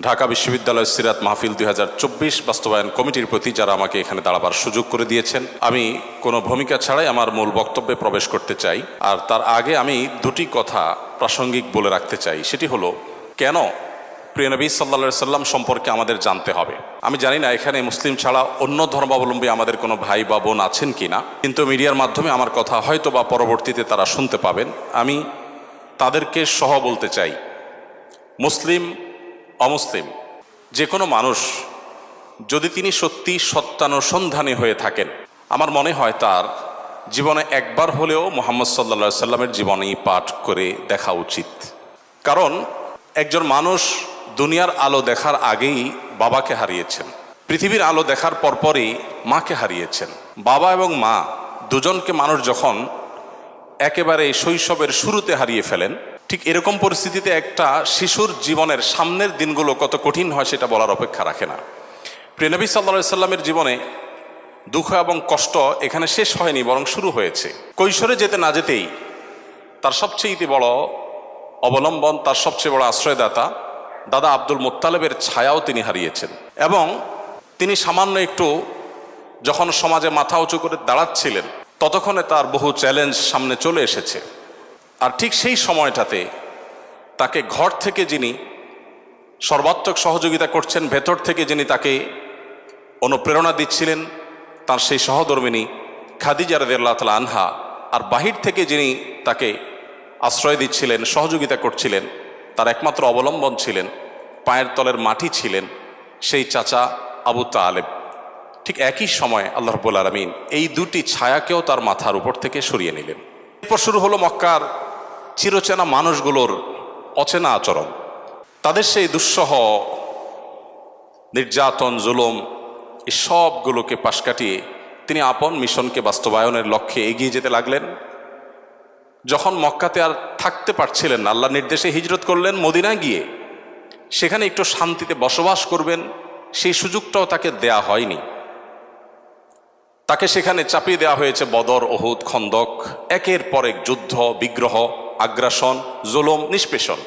ঢাকা বিশ্ববিদ্যালয় সিরাত মাহফিল 2024 বাস্তবায়ন কমিটির প্রতি যারা আমাকে এখানে দাঁড়াবার সুযোগ করে দিয়েছেন, আমি কোনো ভূমিকা ছাড়াই আমার মূল বক্তব্যে প্রবেশ করতে চাই। আর তার আগে আমি দুটি কথা প্রাসঙ্গিক বলে রাখতে চাই। সেটি হলো, কেন প্রিয় নবী সাল্লাল্লাহু আলাইহি সাল্লাম সম্পর্কে আমাদের জানতে হবে। আমি জানি না এখানে মুসলিম ছাড়া অন্য ধর্মাবলম্বী আমাদের কোনো ভাই বা বোন আছেন কি না, কিন্তু মিডিয়ার মাধ্যমে আমার কথা হয়তো বা পরবর্তীতে তারা শুনতে পাবেন। আমি তাদেরকে সহ বলতে চাই, মুসলিম অমুসলিম যে কোনো মানুষ যদি তিনি সত্যি সত্যানুসন্ধানী হয়ে থাকেন, আমার মনে হয় তার জীবনে একবার হলেও মুহাম্মদ সাল্লাল্লাহু আলাইহি সাল্লামের জীবনী পাঠ করে দেখা উচিত। কারণ একজন মানুষ দুনিয়ার আলো দেখার আগেই বাবাকে হারিয়েছেন, পৃথিবীর আলো দেখার পরপরই মাকে হারিয়েছেন। বাবা এবং মা দুজনকে মানুষ যখন একেবারে শৈশবের শুরুতে হারিয়ে ফেলেন, ঠিক এরকম পরিস্থিতিতে একটা শিশুর জীবনের সামনের দিনগুলো কত কঠিন হয় সেটা বলার অপেক্ষা রাখে না। প্রিয় নবী সাল্লাল্লাহু আলাইহি সাল্লামের জীবনে দুঃখ এবং কষ্ট এখানে শেষ হয়নি, বরং শুরু হয়েছে। কৈশোরে যেতে না যেতেই তার সবচেয়ে বড় অবলম্বন, তার সবচেয়ে বড় আশ্রয়দাতা দাদা আব্দুল মুত্তালিবের ছায়াও তিনি হারিয়েছেন। এবং তিনি সামান্য একটু যখন সমাজে মাথা উঁচু করে দাঁড়াচ্ছিলেন, ততক্ষণে তার বহু চ্যালেঞ্জ সামনে চলে এসেছে। আর ঠিক সেই সময়টাতে তাকে ঘর থেকে যিনি সর্বাত্মক সহযোগিতা করছেন, ভেতর থেকে যিনি তাকে অনুপ্রেরণা দিচ্ছিলেন, তার সেই সহধর্মিনী খাদিজা রাদিয়াল্লাহু তাআলা আনহা, আর বাহির থেকে যিনি তাকে আশ্রয় দিচ্ছিলেন, সহযোগিতা করছিলেন, তার একমাত্র অবলম্বন ছিলেন, পায়ের তলের মাটি ছিলেন সেই চাচা আবু তালেব। ঠিক একই সময় আল্লাহ রাব্বুল আলামিন এই দুটি ছায়াকেও তার মাথার উপর থেকে সরিয়ে নিলেন। এরপর শুরু হলো মক্কার চিরচেনা মানুষগুলোর অচেনা আচরণ, তাদের সেই দুঃসহ নির্যাতন, জুলুম, এই সবগুলোকে পাশ কাটিয়ে তিনি আপন মিশনকে বাস্তবায়নের লক্ষ্যে এগিয়ে যেতে লাগলেন। যখন মক্কাতে আর থাকতে পারছিলেন না, আল্লাহর নির্দেশে হিজরত করলেন মদিনায় গিয়ে। সেখানে একটু শান্তিতে বসবাস করবেন সেই সুযোগটাও তাকে দেয়া হয়নি। তাকে সেখানে চাপিয়ে দেওয়া হয়েছে বদর, উহুদ, খন্দক, একের পর এক যুদ্ধ, বিগ্রহ, আগ্রাসন, জুলুম, নিষ্পেষণ।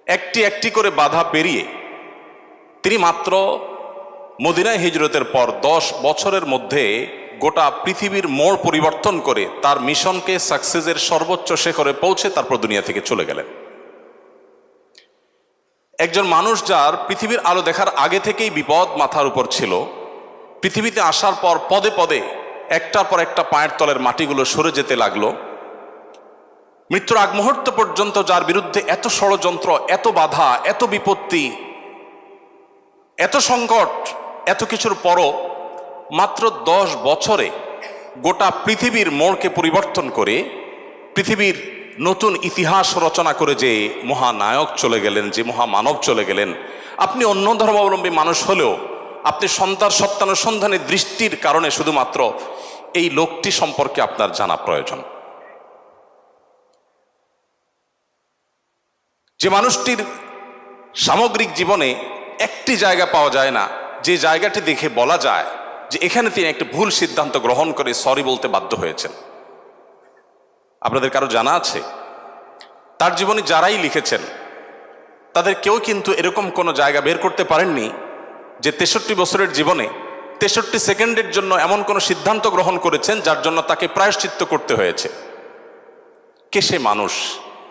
একটি একটি করে বাধা পেরিয়ে তিনি মাত্র মদিনায় হিজরতের পর 10 বছরের মধ্যে গোটা পৃথিবীর মোড় পরিবর্তন করে তার মিশনকে সাকসেসের সর্বোচ্চ শিখরে পৌঁছে তারপর দুনিয়া থেকে চলে গেলেন। একজন মানুষ যার পৃথিবীর আলো দেখার আগে থেকেই বিপদ মাথার উপর ছিল, পৃথিবীতে আসার পর পদে পদে একটার পর একটা পায়ের তলের মাটিগুলো সরে যেতে লাগলো। মৃত্যুর আগ মুহূর্ত পর্যন্ত যার বিরুদ্ধে এত ষড়যন্ত্র, এত বাধা, এত বিপত্তি, এত সংকট, এত কিছুর পরও মাত্র 10 বছরে গোটা পৃথিবীর মোড়কে পরিবর্তন করে পৃথিবীর নতুন ইতিহাস রচনা করে যে মহানায়ক চলে গেলেন, যে মহামানব চলে গেলেন, আপনি অন্য ধর্মাবলম্বী মানুষ হলেও আপনি সত্যানুসন্ধানের দৃষ্টির কারণে শুধুমাত্র এই লোকটি সম্পর্কে আপনার জানা প্রয়োজন। যে মানুষটির সামগ্রিক জীবনে একটি জায়গা পাওয়া যায় না যে জায়গাটি দেখে বলা যায় যে এখানে তিনি একটি ভুল সিদ্ধান্ত গ্রহণ করে সরি বলতে বাধ্য হয়েছেন। আপনাদের কারো জানা আছে? তার জীবনী যারাই লিখেছেন তাদের কেউ কিন্তু এরকম কোনো জায়গা বের করতে পারেননি যে 63 বছরের জীবনে 63 সেকেন্ডের জন্য এমন কোনো সিদ্ধান্ত গ্রহণ করেছেন যার জন্য তাকে প্রায়শ্চিত্ত করতে হয়েছে। কে সে মানুষ?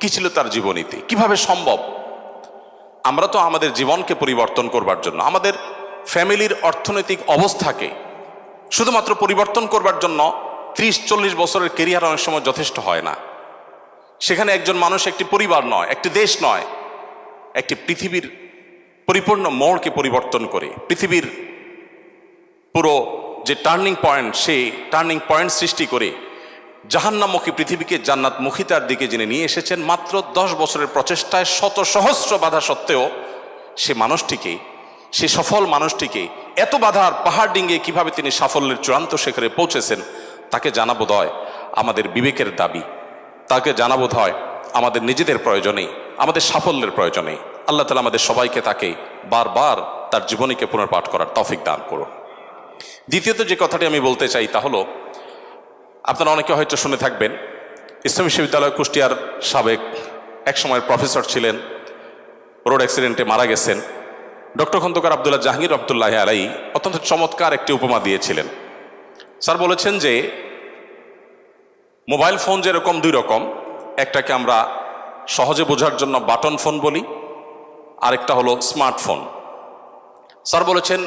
কি ছিল তার জীবনীতে? কিভাবে সম্ভব? আমরা তো আমাদের জীবনকে পরিবর্তন করবার জন্য, আমাদের ফ্যামিলির অর্থনৈতিক অবস্থাকে শুধুমাত্র পরিবর্তন করবার জন্য 30-40 বছরের কেরিয়ার অনেক সময় যথেষ্ট হয় না। সেখানে একজন মানুষ একটি পরিবার নয়, একটি দেশ নয়, একটি পৃথিবীর পরিপূর্ণ মোড়কে পরিবর্তন করে পৃথিবীর পুরো যে টার্নিং পয়েন্ট, সেই টার্নিং পয়েন্ট সৃষ্টি করে জাহান্নামমুখী পৃথিবীকে জান্নাতমুখিতার দিকে যিনি নিয়ে এসেছেন, মাত্র 10 বছরের প্রচেষ্টায় শত সহস্র বাধা সত্ত্বেও সে মানুষটিকে, সে সফল মানুষটিকে এত বাধার পাহাড় ডিঙ্গে কিভাবে তিনি সাফল্যের চূড়ান্ত শিখরে পৌঁছেছেন, তাকে জানা বোধ হয় আমাদের বিবেকের দাবি। তাকে জানা বোধ হয় আমাদের নিজেদের প্রয়োজনে, আমাদের সাফল্যের প্রয়োজনে। আল্লাহ তাআলা আমাদের সবাইকে তাকে বারবার তার জীবনীকে পুনর্পাঠ করার তৌফিক দান করুন। দ্বিতীয়ত যে কথাটি আমি বলতে চাই তা হলো, আপনারা অনেকে হয়তো শুনে থাকবেন, ইসলামী বিশ্ববিদ্যালয় কুষ্টিয়ার সাবেক এক সময়ের প্রফেসর ছিলেন, রোড অ্যাক্সিডেন্টে মারা গেছেন। ডক্টর খন্দকার আব্দুল্লাহ জাহাঙ্গীর রহমতুল্লাহ আলাই অত্যন্ত চমৎকার একটি উপমা দিয়েছিলেন। স্যার বলেছেন যে মোবাইল ফোন যেরকম দুই রকম, একটাকে আমরা সহজে বোঝার জন্য বাটন ফোন বলি, আরেকটা হলো স্মার্টফোন। স্যার বলেছেন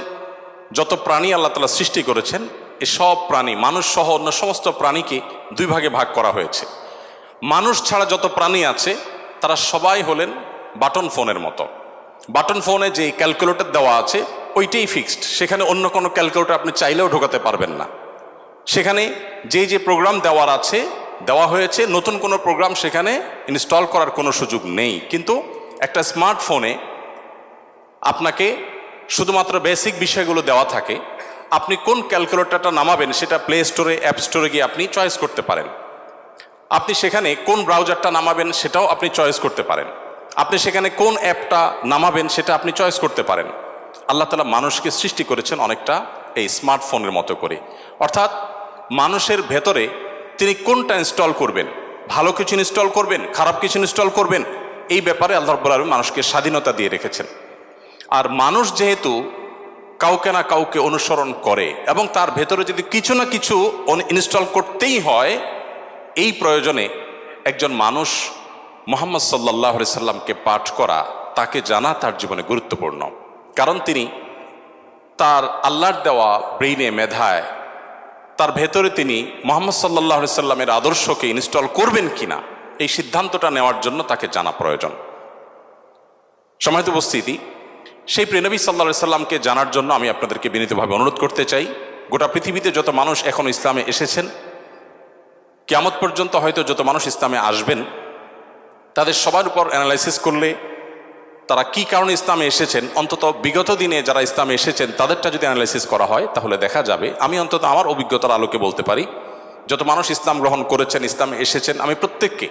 যত প্রাণী আল্লাহ তাআলা সৃষ্টি করেছেন, এসব প্রাণী মানুষ সহ অন্য সমস্ত প্রাণীকে দুই ভাগে ভাগ করা হয়েছে। মানুষ ছাড়া যত প্রাণী আছে তারা সবাই হলেন বাটন ফোনের মতো। বাটন ফোনে যে ক্যালকুলেটর দেওয়া আছে ওইটাই ফিক্সড, সেখানে অন্য কোনো ক্যালকুলেটর আপনি চাইলেও ঢোকাতে পারবেন না। সেখানে যে প্রোগ্রাম দেওয়া হয়েছে, নতুন কোনো প্রোগ্রাম সেখানে ইনস্টল করার কোনো সুযোগ নেই। কিন্তু একটা স্মার্টফোনে আপনাকে শুধুমাত্র বেসিক বিষয়গুলো দেওয়া থাকে। আপনি কোন ক্যালকুলেটরটা নামাবেন সেটা প্লে স্টোরে, অ্যাপ স্টোরে গিয়ে আপনি চয়েস করতে পারেন। আপনি সেখানে কোন ব্রাউজারটা নামাবেন সেটাও আপনি চয়েস করতে পারেন। আপনি সেখানে কোন অ্যাপটা নামাবেন সেটা আপনি চয়েস করতে পারেন। আল্লাহ তাআলা মানুষকে সৃষ্টি করেছেন অনেকটা এই স্মার্টফোনের মতো করে, অর্থাৎ মানুষের ভেতরে তিনি কোনটা ইনস্টল করবেন, ভালো কিছু ইনস্টল করবেন, খারাপ কিছু ইনস্টল করবেন, এই ব্যাপারে আল্লাহ রাব্বুল আলামিন মানুষকে স্বাধীনতা দিয়ে রেখেছেন। আর মানুষ যেহেতু কাউকে না কাউকে অনুসরণ করে এবং তার ভেতরে যদি কিছু না কিছু ইনস্টল করতেই হয়, এই প্রয়োজনে একজন মানুষ মুহাম্মদ সাল্লাল্লাহু আলাইহি সাল্লামকে পাঠ করা, তাকে জানা তার জীবনে গুরুত্বপূর্ণ। কারণ তিনি তার আল্লাহর দেওয়া ব্রেইনে, মেধায়, তার ভেতরে তিনি মুহাম্মদ সাল্লাল্লাহু আলাইহি সাল্লামের আদর্শকে ইনস্টল করবেন কিনা এই সিদ্ধান্তটা নেওয়ার জন্য তাকে জানা প্রয়োজন। সম্মানিত উপস্থিতি, সেই প্রিয় নবী সাল্লাল্লাহু আলাইহি সাল্লামকে জানার জন্য আমি আপনাদেরকে বিনীতভাবে অনুরোধ করতে চাই। গোটা পৃথিবীতে যত মানুষ এখন ইসলামে এসেছেন, কিয়ামত পর্যন্ত হয়তো যত মানুষ ইসলামে আসবেন, তাদের সবার উপর অ্যানালাইসিস করলে তারা কি কারণে ইসলামে এসেছেন, অন্তত বিগত দিনে যারা ইসলামে এসেছেন তাদেরটা যদি অ্যানালাইসিস করা হয় তাহলে দেখা যাবে, আমি অন্তত আমার অভিজ্ঞতার আলোকে বলতে পারি, যত মানুষ ইসলাম গ্রহণ করেছেন, ইসলামে এসেছেন, আমি প্রত্যেককে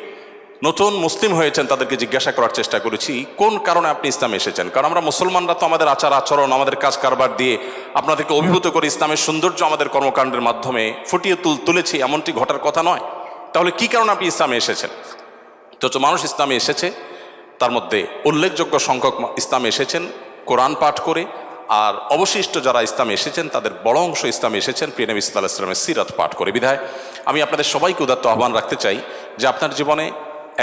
নতুন মুসলিম হয়েছেন তাদেরকে জিজ্ঞাসা করার চেষ্টা করেছি কোন কারণে আপনি ইসলামে এসেছেন। কারণ আমরা মুসলমানরা তো আমাদের আচার আচরণ, আমাদের কাজ কারবার দিয়ে আপনাদেরকে অভিভূত করে ইসলামের সৌন্দর্য আমাদের কর্মকাণ্ডের মাধ্যমে ফুটিয়ে তুলেছি, এমনটি ঘটার কথা নয়। তাহলে কি কারণে আপনি ইসলামে এসেছেন? যত মানুষ ইসলামে এসেছে তার মধ্যে উল্লেখযোগ্য সংখ্যক ইসলামে এসেছেন কোরআন পাঠ করে, আর অবশিষ্ট যারা ইসলামে এসেছেন তাদের বড় অংশ ইসলামে এসেছেন প্রিয় নবী সাল্লাল্লাহু আলাইহি ওয়াসাল্লামের সিরাত পাঠ করে। বিধায় আমি আপনাদের সবাইকে উদাত্ত আহ্বান রাখতে চাই যে আপনার জীবনে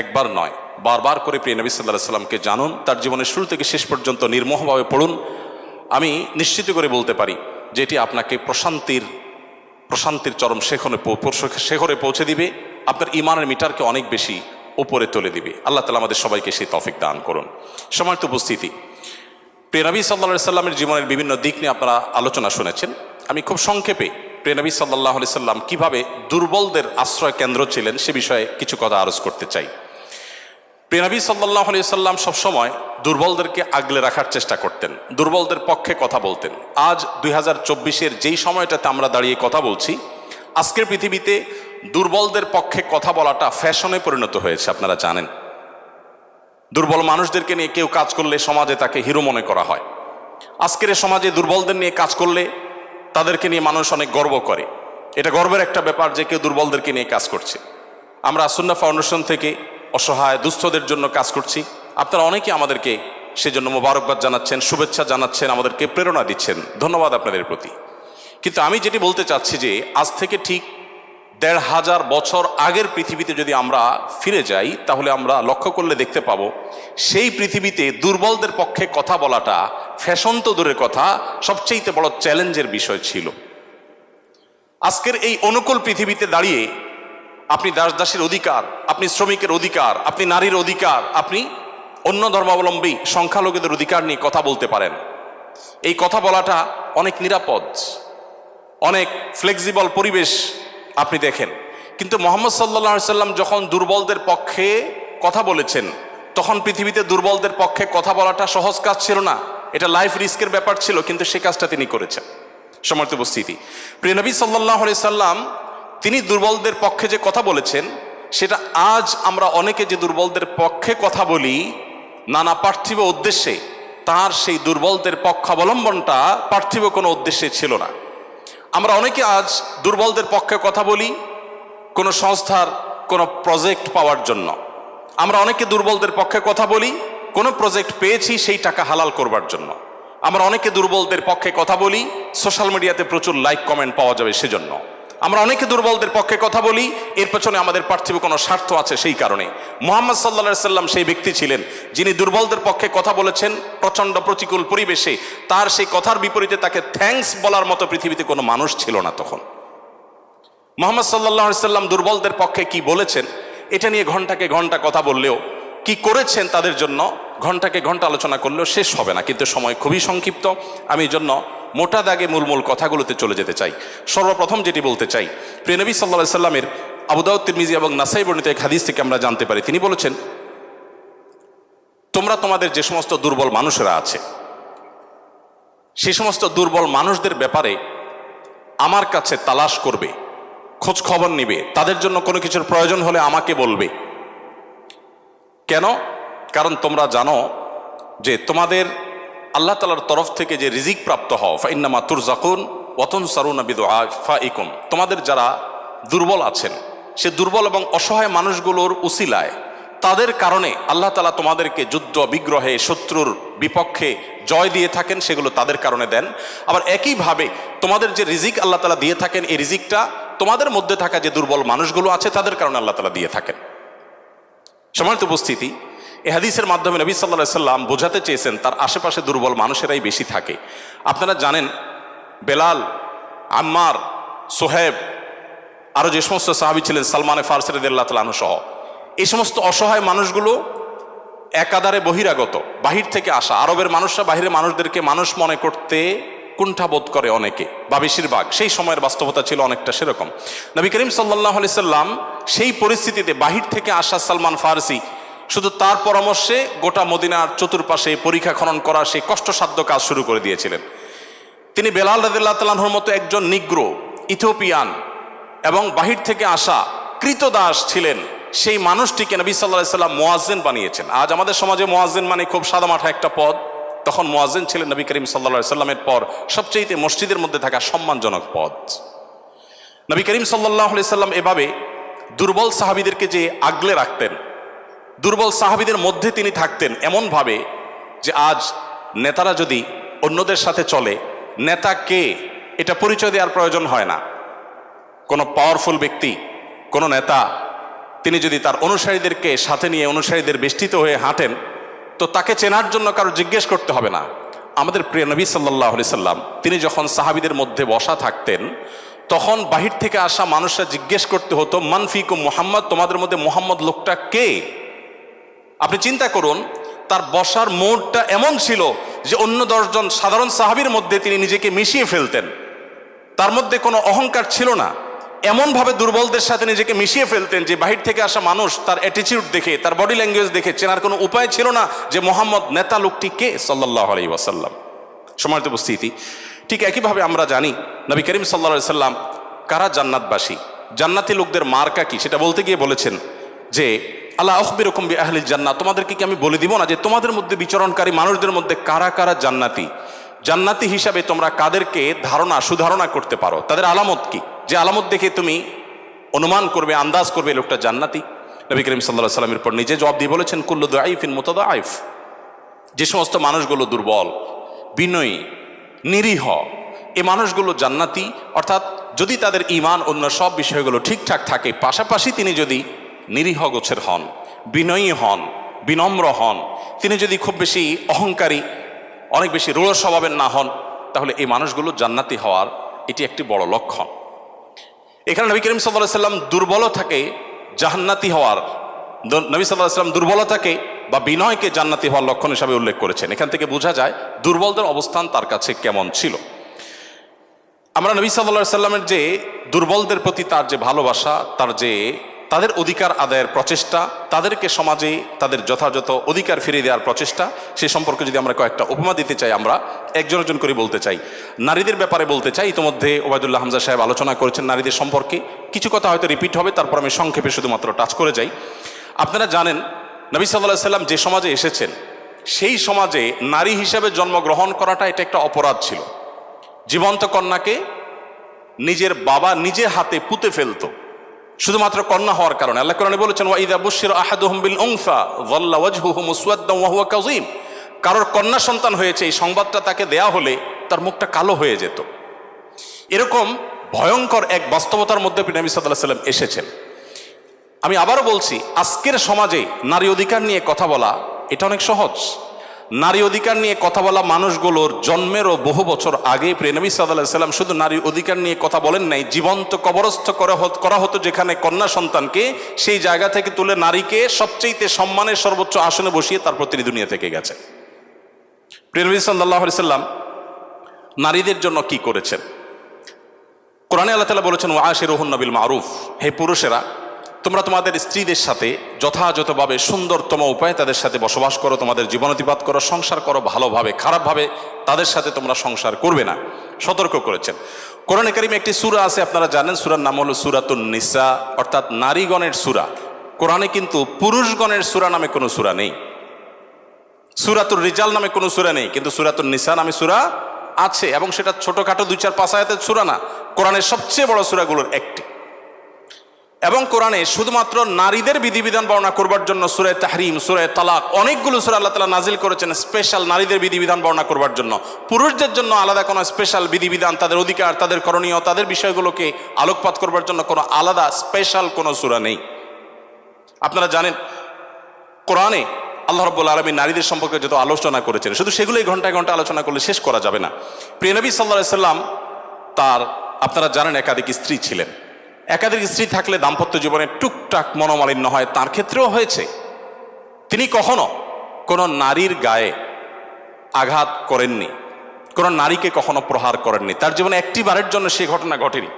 একবার নয়, বারবার করে প্রিয় নবী সাল্লাল্লাহু আলাইহি ওয়াসাল্লামকে জানুন, তার জীবনের শুরু থেকে শেষ পর্যন্ত নির্মোহভাবে পড়ুন। আমি নিশ্চিত করে বলতে পারি যে এটি আপনাকে প্রশান্তির চরম শেখরে পৌঁছে দিবে, আপনার ইমানের মিটারকে অনেক বেশি উপরে তুলে দিবে। আল্লাহ তাআলা আমাদের সবাইকে সেই তৌফিক দান করুন। সম্মানিত উপস্থিতি, প্রিয় নবী সাল্লাল্লাহু আলাইহি সাল্লামের জীবনের বিভিন্ন দিক নিয়ে আপনারা আলোচনা শুনেছেন। আমি খুব সংক্ষেপে প্রিয় নবী সাল্লাল্লাহু আলাইহি সাল্লাম কিভাবে দুর্বলদের আশ্রয় কেন্দ্র ছিলেন সে বিষয়ে কিছু কথা আরজ করতে চাই। প্রিয় নবী সাল্লাল্লাহু আলাইহি সাল্লাম সবসময় দুর্বলদেরকে আগলে রাখার চেষ্টা করতেন, দুর্বলদের পক্ষে কথা বলতেন। আজ 2024-এর যেই সময়টাতে আমরা দাঁড়িয়ে কথা বলছি, আজকের পৃথিবীতে দুর্বলদের পক্ষে কথা বলাটা ফ্যাশনে পরিণত হয়েছে। আপনারা জানেন, দুর্বল মানুষদেরকে নিয়ে কেউ কাজ করলে সমাজে তাকে হিরো মনে করা হয়। আজকের সমাজে দুর্বলদের নিয়ে কাজ করলে তাদেরকে নিয়ে মানুষ অনেক গর্ব করে। এটা গর্বের একটা ব্যাপার যে কেউ দুর্বলদেরকে নিয়ে কাজ করছে। আমরা সুন্নাহ ফাউন্ডেশন থেকে অসহায় দুস্থদের জন্য কাজ করছি। আপনারা অনেকে আমাদেরকে সেজন্য মোবারকবাদ জানাচ্ছেন, শুভেচ্ছা জানাচ্ছেন, আমাদেরকে প্রেরণা দিচ্ছেন, ধন্যবাদ আপনাদের প্রতি। কিন্তু আমি যেটি বলতে চাচ্ছি যে আজ থেকে ঠিক ১৫০০ বছর আগের পৃথিবীতে যদি আমরা ফিরে যাই তাহলে আমরা লক্ষ্য করলে দেখতে পাবো সেই পৃথিবীতে দুর্বলদের পক্ষে কথা বলাটা ফ্যাশন তো দূরের কথা, সবচেয়ে বড় চ্যালেঞ্জের বিষয় ছিল। আজকের এই অনুকূল পৃথিবীতে দাঁড়িয়ে আপনি দাস-দাসীর অধিকার, আপনি শ্রমিকের অধিকার, আপনি নারীর অধিকার, আপনি অন্য ধর্মাবলম্বী সংখ্যালঘুদের অধিকার নিয়ে কথা বলতে পারেন। এই কথা বলাটা অনেক নিরাপদ, অনেক ফ্লেক্সিবল পরিবেশ আপনি দেখেন। কিন্তু মুহাম্মদ সাল্লাল্লাহু আলাইহি সাল্লাম যখন দুর্বলদের পক্ষে কথা বলেছেন, তখন পৃথিবীতে দুর্বলদের পক্ষে কথা বলাটা সহজ কাজ ছিল না, এটা লাইফ রিস্কের ব্যাপার ছিল, কিন্তু সে কাজটা তিনি করেছেন। সম্মানিত উপস্থিতি, প্রিয় নবী সাল্লাল্লাহু আলাইহি সাল্লাম তিনি দুর্বলদের পক্ষে যে কথা বলেছেন, সেটা আজ আমরা অনেকে যে দুর্বলদের পক্ষে কথা বলি নানা পার্থিব উদ্দেশ্যে, তার সেই দুর্বলদের পক্ষাবলম্বনটা পার্থিব কোনো উদ্দেশ্যে ছিল না। আমরা অনেকে আজ দুর্বলদের পক্ষে কথা বলি কোনো সংস্থার কোনো প্রজেক্ট পাওয়ার জন্য। আমরা অনেকে দুর্বলদের পক্ষে কথা বলি কোনো প্রজেক্ট পেয়েছি সেই টাকা হালাল করবার জন্য। আমরা অনেকে দুর্বলদের পক্ষে কথা বলি, সোশ্যাল মিডিয়াতে প্রচুর লাইক কমেন্ট পাওয়া যাবে সেজন্য। আমরা অনেকে দুর্বলদের পক্ষে কথা বলি, এর পেছনে আমাদের পার্থিব কোনো স্বার্থ আছে সেই কারণে। মুহাম্মদ সাল্লাল্লাহু আলাইহি সাল্লাম সেই ব্যক্তি ছিলেন যিনি দুর্বলদের পক্ষে কথা বলেছেন প্রচণ্ড প্রতিকূল পরিবেশে। তার সেই কথার বিপরীতে তাকে থ্যাঙ্কস বলার মতো পৃথিবীতে কোনো মানুষ ছিল না তখন। মুহাম্মদ সাল্লাল্লাহু আলাইহি সাল্লাম দুর্বলদের পক্ষে কি বলেছেন এটা নিয়ে ঘন্টাকে ঘন্টা কথা বললেও, কি করেছেন তাদের জন্য ঘন্টাকে ঘন্টা আলোচনা করলেও শেষ হবে না। কিন্তু সময় খুবই সংক্ষিপ্ত, আমি এই জন্য মোটা দাগে মূল কথাগুলোতে চলে যেতে চাই। সর্বপ্রথম যেটি বলতে চাই, প্রিয় নবী সাল্লাল্লাহু আলাইহি সাল্লামের আবু দাউদ, তিরমিজি এবং নাসাই বর্ণিত এক হাদিস থেকে আমরা জানতে পারি, তিনি বলেছেন, তোমরা তোমাদের যে সমস্ত দুর্বল মানুষেরা আছে সেই সমস্ত দুর্বল মানুষদের ব্যাপারে আমার কাছে তালাশ করবে, খোঁজ খবর নিবে, তাদের জন্য কোনো কিছুর প্রয়োজন হলে আমাকে বলবে। কেন? কারণ তোমরা জানো যে তোমাদের আল্লাহ তাআলার তরফ থেকে যে রিজিক প্রাপ্ত হও, ফাইন্নামা তুরজাকুন ওয়া তুনসারুনা বিদুআফাইকুম, তোমাদের যারা দুর্বল আছেন সে দুর্বল এবং অসহায় মানুষগুলোর উসিলায়, তাদের কারণে আল্লাহ তাআলা তোমাদেরকে যুদ্ধ বিগ্রহে শত্রুর বিপক্ষে জয় দিয়ে থাকেন, সেগুলো তাদের কারণে দেন। আবার একইভাবে তোমাদের যে রিজিক আল্লাহ তাআলা দিয়ে থাকেন, এই রিজিকটা তোমাদের মধ্যে থাকা যে দুর্বল মানুষগুলো আছে তাদের কারণে আল্লাহ তাআলা দিয়ে থাকেন। সম্মানিত উপস্থিতি, এই হাদিসের মাধ্যমে নবী সাল্লাল্লাহু আলাইহি সাল্লাম বোঝাতে চেয়েছেন তার আশেপাশে দুর্বল মানুষেরাই বেশি থাকে। আপনারা জানেন বেলাল, আম্মার, সোহেব, আরও যে সমস্ত সাহাবী ছিলেন, সালমান ফারসি রাদিয়াল্লাহু তাআলা আনহু সহ, এই সমস্ত অসহায় মানুষগুলো একাধারে বহিরাগত, বাহির থেকে আসা। আরবের মানুষরা বাহিরের মানুষদেরকে মানুষ মনে করতে কুণ্ঠাবোধ করে অনেকে, বা বেশিরভাগ। সেই সময়ের বাস্তবতা ছিল অনেকটা সেরকম। নবী করিম সাল্লাল্লাহু আলাইহি সাল্লাম সেই পরিস্থিতিতে বাহির থেকে আসা সালমান ফারসি শুধু তার পরামর্শে গোটা মদিনার চতুর্পাশে পরীক্ষা খনন করা সেই কষ্টসাধ্য কাজ শুরু করে দিয়েছিলেন। তিনি বেলাল রাদিয়াল্লাহু তাআলা আনহুর মতো একজন নিগ্রো, ইথিওপিয়ান এবং বাহির থেকে আসা কৃতদাস ছিলেন, সেই মানুষটিকে নবী সাল্লাল্লাহু আলাইহি সাল্লাম মুয়াজ্জিন বানিয়েছেন। আজ আমাদের সমাজে মুয়াজ্জিন মানে খুব সাদামাঠা একটা পদ, তখন মুয়াজ্জিন ছিলেন নবী করিম সাল্লাল্লাহু আলাইহি সাল্লামের পর সবচেয়ে মসজিদের মধ্যে থাকা সম্মানজনক পদ। নবী করিম সাল্লাল্লাহু আলাইহি সাল্লাম এভাবে দুর্বল সাহাবীদেরকে যে আগলে রাখতেন, দুর্বল সাহাবীদের মধ্যে তিনি থাকতেন এমনভাবে যে আজ নেতারা যদি অন্যদের সাথে চলে, নেতা কে এটা পরিচয় দেওয়ার প্রয়োজন হয় না। কোনো পাওয়ারফুল ব্যক্তি, কোনো নেতা, তিনি যদি তার অনুসারীদেরকে সাথে নিয়ে অনুসারীদের বেষ্টিত হয়ে হাঁটেন, তো তাকে চেনার জন্য কারো জিজ্ঞেস করতে হবে না। আমাদের প্রিয় নবী সাল্লাল্লাহু আলাইহি সাল্লাম তিনি যখন সাহাবীদের মধ্যে বসা থাকতেন, তখন বাহির থেকে আসা মানুষরা জিজ্ঞেস করতে হতো, মান ফিকুম মুহাম্মদ, তোমাদের মধ্যে মুহাম্মদ লোকটা কে? আপনি চিন্তা করুন, তার বসার মোড়টা এমন ছিল যে অন্য 10 জন সাধারণ সাহাবীর মধ্যে তিনি নিজেকে মিশিয়ে ফেলতেন। তার মধ্যে কোনো অহংকার ছিল না, এমনভাবে দুর্বলদের সাথে নিজেকে মিশিয়ে ফেলতেন যে বাহির থেকে আসা মানুষ তার অ্যাটিটিউড দেখে, তার বডি ল্যাঙ্গুয়েজ দেখে চেনার কোনো উপায় ছিল না যে মোহাম্মদ নেতা লোকটি কে সাল্লাল্লাহু আলাইহি ওয়াসাল্লাম। সম্মানিত উপস্থিতি, ঠিক একইভাবে আমরা জানি নবী করিম সাল্লাল্লাহু আলাইহি সাল্লাম কারা জান্নাতবাসী, জান্নাতি লোকদের মার্কা কি, সেটা বলতে গিয়ে বলেছেন যে আলা আখবিরুকুম বিআহলিল জান্নাহ, তোমাদেরকে কি আমি বলে দিব না যে তোমাদের মধ্যে বিচরণকারী মানুষদের মধ্যে কারা কারা জান্নাতি, জান্নাতি হিসাবে তোমরা কাদেরকে সুধারণা করতে পারো, তাদের আলামত কি, যে আলামত দেখে তুমি অনুমান করবে, আন্দাজ করবে লোকটা জান্নাতি। নবী করিম সাল্লাল্লাহু আলাইহি সাল্লামের পর নিজে জবাব দিয়ে বলেছেন, কুল্লু দাঈফিন মুতাদাঈফ, যে সমস্ত মানুষগুলো দুর্বল, বিনয়ী, নিরীহ, এই মানুষগুলো জান্নাতি। অর্থাৎ যদি তাদের ঈমান অন্য সব বিষয়গুলো ঠিকঠাক থাকে, পাশাপাশি তিনি যদি নিরীহ গোছের হন, বিনয়ী হন, বিনম্র হন, তিনি যদি খুব বেশি অহংকারী, অনেক বেশি রূঢ় স্বভাবের না হন, তাহলে এই মানুষগুলো জান্নাতি হওয়ার এটি একটি বড় লক্ষণ। এখানে নবী করিম সাল্লাল্লাহু আলাইহি সাল্লাম দুর্বলতাকে জান্নাতি হওয়ার, নবী সাল্লাল্লাহু আলাইহি সাল্লাম দুর্বলতাকে বা বিনয়কে জান্নাতি হওয়ার লক্ষণ হিসাবে উল্লেখ করেছেন। এখান থেকে বোঝা যায় দুর্বলদের অবস্থান তার কাছে কেমন ছিল। আমরা নবী সাল্লাল্লাহু আলাইহি সাল্লামের যে দুর্বলদের প্রতি তার যে ভালোবাসা, তাদের অধিকার আদায়ের প্রচেষ্টা, তাদেরকে সমাজে তাদের যথাযথ অধিকার ফিরিয়ে দেওয়ার প্রচেষ্টা, সে সম্পর্কে যদি আমরা কয়েকটা উপমা দিতে চাই, আমরা একজন একজন করে বলতে চাই। নারীদের ব্যাপারে বলতে চাই, ইতিমধ্যে ওবায়দুল্লাহ হামজা সাহেব আলোচনা করেছেন নারীদের সম্পর্কে, কিছু কথা হয়তো রিপিট হবে, তারপর আমি সংক্ষেপে শুধুমাত্র টাচ করে যাই। আপনারা জানেন নবী সাল্লাল্লাহু আলাইহি সাল্লাম যে সমাজে এসেছেন, সেই সমাজে নারী হিসাবে জন্মগ্রহণ করাটা এটা একটা অপরাধ ছিল। জীবন্ত কন্যাকে নিজের বাবা নিজে হাতে পুঁতে ফেলতো শুধুমাত্র কন্যা হওয়ার কারণে। আল্লাহ কোরআনে বলেছেন, ওয়া ইযা বুশিরা আহাদুহুম বিল উনসা যাল্লা ওয়াজহুহু মুসওয়াদ্দান ওয়া হুয়া কাযীম, কারোর কন্যা সন্তান হয়েছে এই সংবাদটা তাকে দেয়া হলে তার মুখটা কালো হয়ে যেত। এরকম ভয়ঙ্কর এক বাস্তবতার মধ্যে নবী সাল্লাল্লাহু আলাইহি ওয়াসাল্লাম এসেছেন। আমি আবারও বলছি, আজকের সমাজে নারী অধিকার নিয়ে কথা বলা এটা অনেক সহজ। নারী অধিকার নিয়ে কথা বলা মানুষগুলোর জন্মেরও বহু বছর আগে নবী সাল্লাল্লাহু আলাইহি ওয়াসাল্লাম শুধু নারী অধিকার নিয়ে কথা বলেন নাই, জীবন্ত কবরস্থ করা হতো যেখানে কন্যা সন্তানকে, সেই জায়গা থেকে তুলে নারীকে সবচেয়ে সম্মানের সর্বোচ্চ আসনে বসিয়ে তারপর তিনি দুনিয়া থেকে গেছেন। নবী সাল্লাল্লাহু আলাইহি ওয়াসাল্লাম নারীদের জন্য কি করেছেন? কোরআনে আল্লাহ তাআলা বলেছেন, ওয়াশিরুহুন্না বিল মারুফ, হে পুরুষেরা তোমরা তোমাদের স্ত্রীদের সাথে যথাযথভাবে সুন্দরতম উপায়ে তাদের সাথে বসবাস করো, তোমাদের জীবন অতিবাহিত করো, সংসার করো ভালোভাবে, খারাপভাবে তাদের সাথে তোমরা সংসার করবে না, সতর্ক করেছেন। কোরআনে কারিমে একটি সূরা আছে, আপনারা জানেন, সূরার নাম হলো সূরাতুন নিসা, অর্থাৎ নারীগণের সূরা। কোরআনে কিন্তু পুরুষগণের সূরা নামে কোনো সূরা নেই, সূরাতুর রিজাল নামে কোনো সূরা নেই, কিন্তু সূরাতুন নিসা নামে সূরা আছে, এবং সেটা ছোটখাটো 2-4-5 আয়াতের সূরা না, কোরআনের সবচেয়ে বড় সূরাগুলোর একটি। এবং কোরআনে শুধুমাত্র নারীদের বিধিবিধান বর্ণনা করবার জন্য সূরা তাহরিম, সূরা তালাক, অনেকগুলো সূরা আল্লাহ তাআলা নাজিল করেছেন স্পেশাল নারীদের বিধিবিধান বর্ণনা করবার জন্য। পুরুষদের জন্য আলাদা কোনো স্পেশাল বিধিবিধান, তাদের অধিকার, তাদের করণীয়, তাদের বিষয়গুলোকে আলোকপাত করবার জন্য কোনো আলাদা স্পেশাল কোনো সূরা নেই। আপনারা জানেন কোরআনে আল্লাহ রাব্বুল আলামিন নারীদের সম্পর্কে যত আলোচনা করেছেন, শুধু সেগুলোই ঘন্টায় ঘন্টা আলোচনা করলে শেষ করা যাবে না। প্রিয় নবী সাল্লাল্লাহু আলাইহি সাল্লাম তার, আপনারা জানেন, একাধিক স্ত্রী ছিলেন। একাধিক স্ত্রী থাকলে দাম্পত্য জীবনে টুকটাক মনোমালিন্য হয়, তার ক্ষেত্রেও হয়েছে। তিনি কখনো কোনো নারীর গায়ে আঘাত করেননি, কোনো নারীকে কখনো প্রহার করেননি, তার জীবনে একটি বারের জন্য সেই ঘটনা ঘটেনি।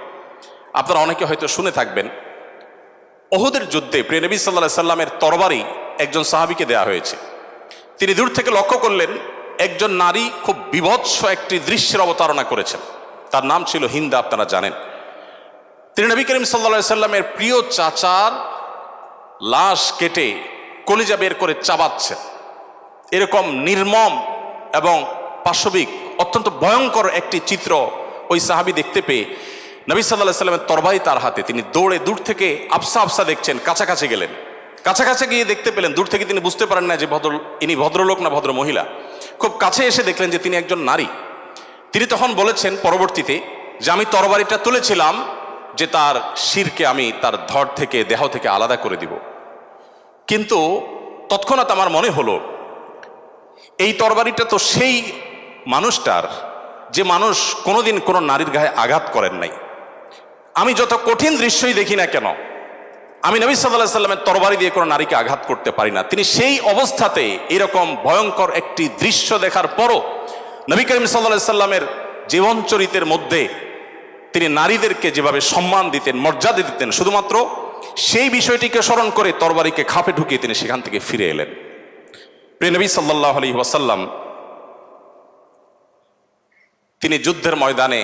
আপনারা অনেকে হয়তো শুনে থাকবেন, উহুদের যুদ্ধে প্রিয় নবী সাল্লাল্লাহু আলাইহি সাল্লামের তরবারি একজন সাহাবীকে দেয়া হয়েছে। তিনি দূর থেকে লক্ষ্য করলেন একজন নারী খুব বীভৎস একটি দৃশ্যের অবতারণা করেছেন, তার নাম ছিল হিন্দা, আপনারা জানেন। তিনি নবী করিম সাল্লাল্লাহু আলাইহি সাল্লামের প্রিয় চাচার লাশ কেটে কলিজা বের করে চাবাচ্ছেন। এরকম নির্মম এবং পাশবিক অত্যন্ত ভয়ঙ্কর একটি চিত্র ওই সাহাবী দেখতে পেয়ে নবী সাল্লাল্লাহু আলাইহি সাল্লামের তরবারি তার হাতে, তিনি দৌড়ে দূর থেকে আফসা আফসা দেখছেন, কাছাকাছি গেলেন। কাছাকাছি গিয়ে দেখতে পেলেন, দূর থেকে তিনি বুঝতে পারেন না যে ইনি ভদ্রলোক না ভদ্র মহিলা। খুব কাছে এসে দেখলেন যে তিনি একজন নারী। তিনি তখন বলেছেন পরবর্তীতে যে আমি তরবারিটা তুলেছিলাম যে তার শিরকে আমি তার ধর থেকে, দেহ থেকে আলাদা করে দিব, কিন্তু তৎক্ষণাৎ আমার মনে হলো এই তরবারিটা তো সেই মানুষটার যে মানুষ কোনোদিন কোনো নারীর গায়ে আঘাত করেন নাই। আমি যত কঠিন দৃশ্যই দেখি না কেন, আমি নবী সাল্লাল্লাহু আলাইহি সাল্লামের তরবারি দিয়ে কোনো নারীকে আঘাত করতে পারি না। তিনি সেই অবস্থাতে এরকম ভয়ঙ্কর একটি দৃশ্য দেখার পরও নবী করিম সাল্লাল্লাহু আলাইহি সাল্লামের জীবন চরিত্রের মধ্যে তিনি নারীদেরকে যেভাবে সম্মান দিতেন, মর্যাদা দিতেন, শুধুমাত্র সেই বিষয়টিকে স্মরণ করে তরবারিকে খাপে ঢুকিয়ে তিনি সেখান থেকে ফিরে এলেন। প্রিয় নবী সাল্লাল্লাহু আলাইহি ওয়াসাল্লাম তিনি যুদ্ধের ময়দানে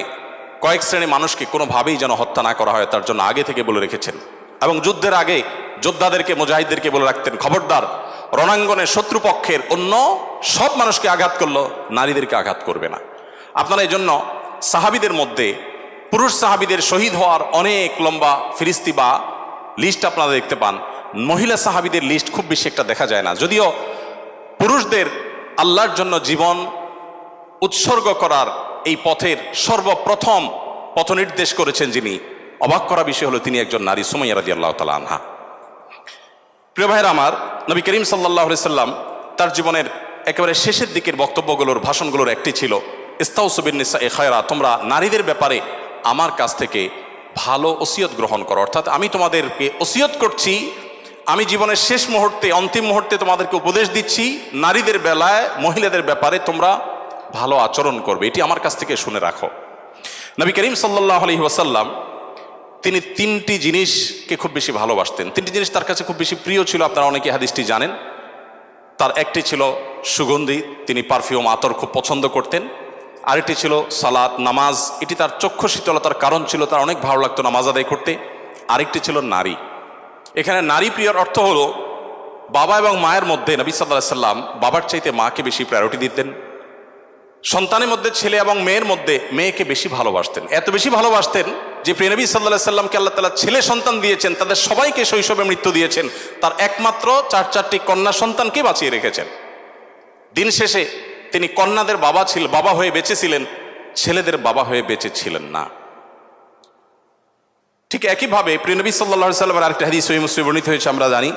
কয়েক শ্রেণী মানুষকে কোনোভাবেই যেন হত্যা না করা হয় তার জন্য আগে থেকে বলে রেখেছেন, এবং যুদ্ধের আগে যোদ্ধাদেরকে, মুজাহিদদেরকে বলে রাখতেন, খবরদার রণাঙ্গনে শত্রুপক্ষের অন্য সব মানুষকে আঘাত করলো, নারীদেরকে আঘাত করবে না। আপনারা এই জন্য সাহাবীদের মধ্যে পুরুষ সাহাবীদের শহীদ হওয়ার অনেক লম্বা ফিরিস্তি বা লিস্ট আপনারা দেখতে পান, মহিলা সাহাবীদের লিস্ট খুব বেশি একটা দেখা যায় না। যদিও পুরুষদের আল্লাহর জন্য জীবন উৎসর্গ করার এই পথের সর্বপ্রথম পথ নির্দেশ করেছেন যিনি, অবাক করা বিষয় হলো তিনি একজন নারী, সুমাইয়া রাদিয়াল্লাহু তাআলা আনহা। প্রিয় ভাইরা আমার, নবী করিম সাল্লাল্লাহু আলাইহি সাল্লাম তার জীবনের একেবারে শেষের দিকের বক্তব্যগুলোর, ভাষণগুলোর একটি ছিল ইস্তাউসু বিন নিসাই খায়রা, তোমরা নারীদের ব্যাপারে আমার কাছ থেকে ভালো ওসিয়ত গ্রহণ করো। অর্থাৎ আমি তোমাদেরকে ওসিয়ত করছি, আমি জীবনের শেষ মুহূর্তে, অন্তিম মুহূর্তে তোমাদেরকে উপদেশ দিচ্ছি, নারীদের বেলায়, মহিলাদের ব্যাপারে তোমরা ভালো আচরণ করবে, এটি আমার কাছ থেকে শুনে রাখো। নবী করিম সাল্লাল্লাহু আলাইহি ওয়াসাল্লাম তিনি তিনটি জিনিসকে খুব বেশি ভালোবাসতেন, তিনটি জিনিস তার কাছে খুব বেশি প্রিয় ছিল। আপনারা অনেকে হাদিসটি জানেন। তার একটি ছিল সুগন্ধি, তিনি পারফিউম, আতর খুব পছন্দ করতেন। আরেকটি ছিল সালাত, নামাজ, এটি তার চক্ষু শীতলতার কারণ ছিল, তার অনেক ভালো লাগতো নামাজ আদায় করতে। আরেকটি ছিল নারী। এখানে নারী প্রিয়র অর্থ হলো বাবা এবং মায়ের মধ্যে নবী সাল্লাল্লাহু আলাইহি সাল্লাম বাবার চাইতে মাকে বেশি প্রায়োরিটি দিতেন। সন্তানের মধ্যে ছেলে এবং মেয়ের মধ্যে মেয়েকে বেশি ভালোবাসতেন, এত বেশি ভালোবাসতেন যে প্রিয় নবী সাল্লাল্লাহু আলাইহি সাল্লামকে আল্লাহ তাআলা ছেলে সন্তান দিয়েছেন, তাদের সবাইকে শৈশবে মৃত্যু দিয়েছেন, তার একমাত্র 4টি কন্যা সন্তানকে বাঁচিয়ে রেখেছেন। দিন শেষে তিনি কন্যাদের বাবা হয়ে বেঁচেছিলেন, ছেলেদের বাবা হয়ে বেঁচে ছিলেন না। ঠিক একইভাবে প্রিয় নবী সাল্লাল্লাহু আলাইহি ওয়াসাল্লামের আরেকটা হাদিস সহিহ মুসলিমে বর্ণিত হয়েছে, আমরা জানি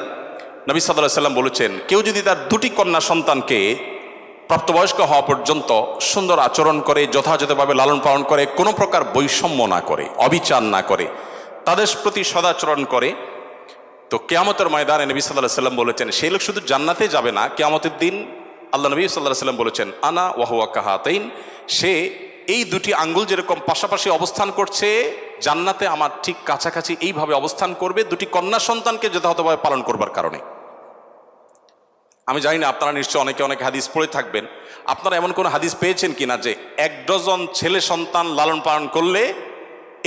নবী সাল্লাল্লাহু আলাইহি ওয়াসাল্লাম বলেছেন, কেউ যদি তার দুটি কন্যা সন্তানকে প্রাপ্তবয়স্ক হওয়া পর্যন্ত সুন্দর আচরণ করে, যথাযথভাবে লালন পালন করে, কোনো প্রকার বৈষম্য না করে, অবিচার না করে, তাদের প্রতি সদাচরণ করে, তো কিয়ামতের ময়দানে নবী সাল্লাল্লাহু আলাইহি ওয়াসাল্লাম বলেছেন সেই লোক শুধু জান্নাতে যাবে না, কিয়ামতের দিন আল্লাহ নবী সাল্লাল্লাহু আলাইহি ওয়াসাল্লাম বলেছেন আনা ওয়া হুয়া কাহাতাইন, সে এই দুটি আঙ্গুল যেরকম পাশাপাশি অবস্থান করছে জান্নাতে আমার ঠিক কাছাকাছি এইভাবে অবস্থান করবে দুটি কন্যা সন্তানকে যথাযথভাবে পালন করবার কারণে। আমি জানি না আপনারা নিশ্চয় অনেকে অনেক হাদিস পড়ে থাকবেন, আপনারা এমন কোনো হাদিস পেয়েছেন কিনা যে 1 ডজন ছেলে সন্তান লালন পালন করলে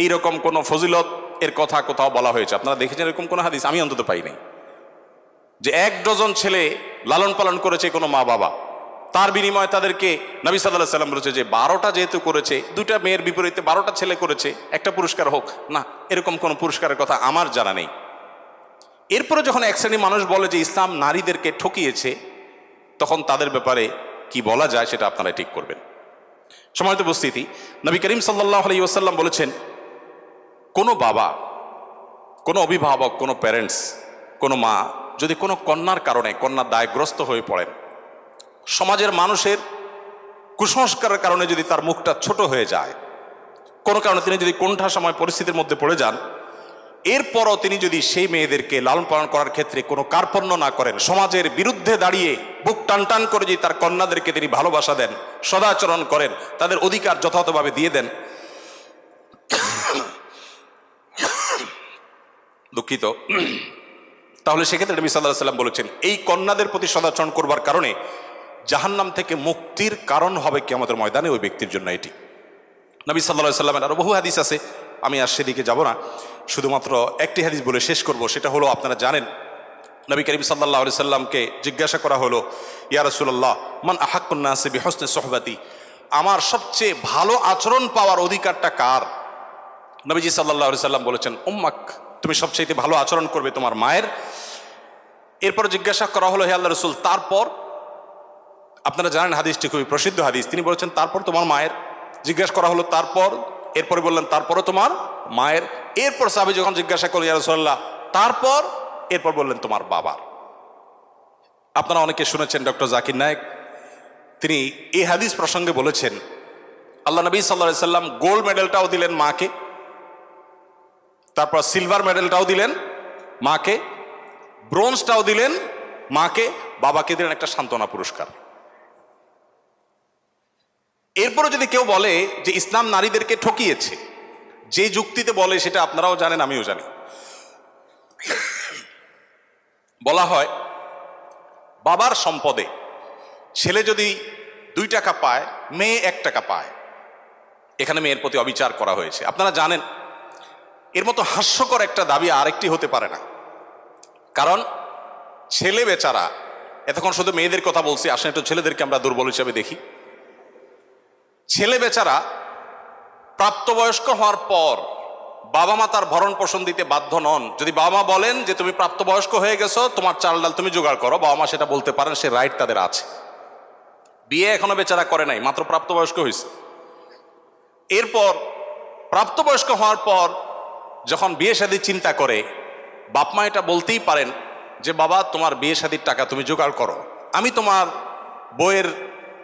এইরকম কোনো ফজিলত এর কথা কোথাও বলা হয়েছে? আপনারা দেখেছেন এরকম কোনো হাদিস? আমি অন্তত পাইনি যে 1 ডজন ছেলে লালন পালন করেছে কোনো মা বাবা, তার বিনিময়ে তাদেরকে নবী সাল্লাল্লাহু আলাইহি ওয়াসাল্লাম বলেছে যে 12টা যেহেতু করেছে, 2টা মেয়ের বিপরীতে 12টা ছেলে করেছে, একটা পুরস্কার হোক না, এরকম কোনো পুরস্কারের কথা আমার জানা নেই। এরপরে যখন এক শ্রেণী মানুষ বলে যে ইসলাম নারীদেরকে ঠকিয়েছে, তখন তাদের ব্যাপারে কি বলা যায় সেটা আপনারা ঠিক করবেন। সম্মানিত উপস্থিতি, নবী করিম সাল্লাল্লাহু আলাইহি ওয়াসাল্লাম বলেছেন, কোনো বাবা, কোনো অভিভাবক, কোনো প্যারেন্টস, কোনো মা যদি কোনো কন্যার কারণে কন্যা দায়গ্রস্ত হয়ে পড়েন, সমাজের মানুষের কুসংস্কারের কারণে যদি তার মুখটা ছোট হয়ে যায়, কোনো কারণে তিনি যদি কোণঠাসাময় পরিস্থিতির মধ্যে পড়ে যান, এরপরও তিনি যদি সেই মেয়েদেরকে লালন পালন করার ক্ষেত্রে কোনো কার্পণ্য না করেন, সমাজের বিরুদ্ধে দাঁড়িয়ে বুক টান টান করে যদি তার কন্যাদেরকে তিনি ভালোবাসা দেন, সদাচরণ করেন, তাদের অধিকার যথাযথভাবে দিয়ে দেন, দুঃখিত, তাহলে সেক্ষেত্রে নবী সাল্লাল্লাহু আলাইহি ওয়াসাল্লাম বলেছেন এই কন্যাদের প্রতি সদাচরণ করবার কারণে জাহান্নাম থেকে মুক্তির কারণ হবে কিয়ামতের ময়দানে ওই ব্যক্তির জন্য। এটি নবী সাল্লাল্লাহু আলাইহি ওয়াসাল্লামের আরো বহু হাদিস আছে, আমি আর সেদিকে যাব না, শুধুমাত্র একটি হাদিস বলে শেষ করব। সেটা হলো, আপনারা জানেন নবী করিম সাল্লাল্লাহু আলাইহি ওয়াসাল্লামকে জিজ্ঞাসা করা হলো, ইয়া রাসূলুল্লাহ মান আহাক্কুন নাসি বিহুসনি সুহবাতি, আমার সবচেয়ে ভালো আচরণ পাওয়ার অধিকারটা কার? নবীজি সাল্লাল্লাহু আলাইহি ওয়াসাল্লাম বলেছেন উম্মাক, তুমি সবচেয়ে ভালো আচরণ করবে তোমার মায়ের। এরপর জিজ্ঞাসা করা হলো, হে আল্লাহর রাসূল তারপর? আপনারা জানেন হাদিসটি খুবই প্রসিদ্ধ হাদিস, তিনি বলেছেন তারপর তোমার মায়ের। জিজ্ঞাসা করা হলো তারপর, এরপরে বললেন তারপরও তোমার মায়ের। এরপর সাহাবী যখন জিজ্ঞাসা করলেন ইয়া রাসূলুল্লাহ তারপর, এরপর বললেন তোমার বাবার। আপনারা অনেকে শুনেছেন ডক্টর জাকির নায়েক, তিনি এই হাদিস প্রসঙ্গে বলেছেন আল্লাহ নবী সাল্লাল্লাহু আলাইহি ওয়াসাল্লাম গোল্ড মেডেলটাও দিলেন মাকে, তারপর সিলভার মেডেলটাও দিলেন মাকে, ব্রোঞ্জটাও দিলেন মাকে, বাবাকে দিলেন একটা সান্ত্বনা পুরস্কার। এরপরে যদি কেউ বলে যে ইসলাম নারীদেরকে ঠকিয়েছে, যে যুক্তিতে বলে সেটা আপনারাও জানেন আমিও জানি, বলা হয় বাবার সম্পদে ছেলে যদি 2 টাকা পায়, মেয়ে 1 টাকা পায়, এখানে মেয়ের প্রতি অবিচার করা হয়েছে। আপনারা জানেন এর মতো হাস্যকর একটা দাবি আরেকটি হতে পারে না, কারণ ছেলে বেচারা, এতক্ষণ শুধু মেয়েদের কথা বলছি, আসেন একটু ছেলেদেরকে আমরা দুর্বল হিসেবে দেখি। ছেলে বেচারা প্রাপ্তবয়স্ক হওয়ার পর বাবা মা তার ভরণ পোষণ দিতে বাধ্য নন। যদি বাবা মা বলেন যে তুমি প্রাপ্তবয়স্ক হয়ে গেছো, তোমার চাল ডাল তুমি জোগাড় করো, বাবা মা সেটা বলতে পারেন, সে রাইট তাদের আছে। বিয়ে এখনো বেচারা করে নাই, মাত্র প্রাপ্তবয়স্ক হয়েছে। এরপর প্রাপ্তবয়স্ক হওয়ার পর যখন বিয়ে শাদীর চিন্তা করে, বাপ মা এটা বলতেই পারেন যে বাবা তোমার বিয়ে শাদীর টাকা তুমি জোগাড় করো, আমি তোমার বইয়ের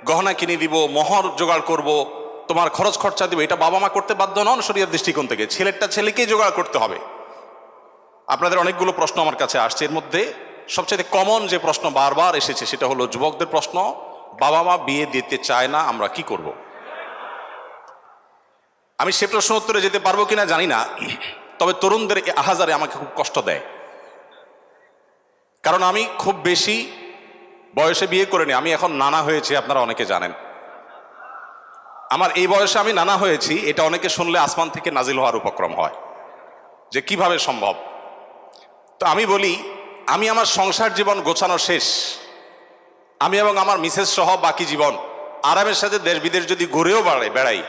গহনা কিনে দিব, মোহর জোগাড় করব, তোমার খরচ খরচা দিব। এটা বাবা মা করতে বাধ্য নন শরীয়তের দৃষ্টিকোণ থেকে, ছেলেরটা ছেলেকেই জোগাড় করতে হবে। আপনাদের অনেকগুলো প্রশ্ন আমার কাছে আসছে, এর মধ্যে সবচেয়ে কমন যে প্রশ্ন বারবার এসেছে সেটা হলো যুবকদের প্রশ্ন, বাবা মা বিয়ে দিতে চায় না, আমরা কি করব? আমি সে প্রশ্ন উত্তরে যেতে পারবো কিনা জানি না, তবে তরুণদের আহাজারে আমাকে খুব কষ্ট দেয়, কারণ আমি খুব বেশি বয়সে বিয়ে করিনি, আমি এখন নানা হয়েছি, আপনারা অনেকে জানেন। আমার এই বয়সে আমি নানা হয়েছি, এটা অনেকে শুনলে আসমান থেকে নাজিল হওয়ার উপক্রম হয় যে কিভাবে সম্ভব। তো আমি বলি, আমি আমার সংসার জীবন গোছানো শেষ, আমি এবং আমার মিসেস সহ বাকি জীবন আরামের সাথে দেশ বিদেশ যদি ঘুরেও বেড়াই,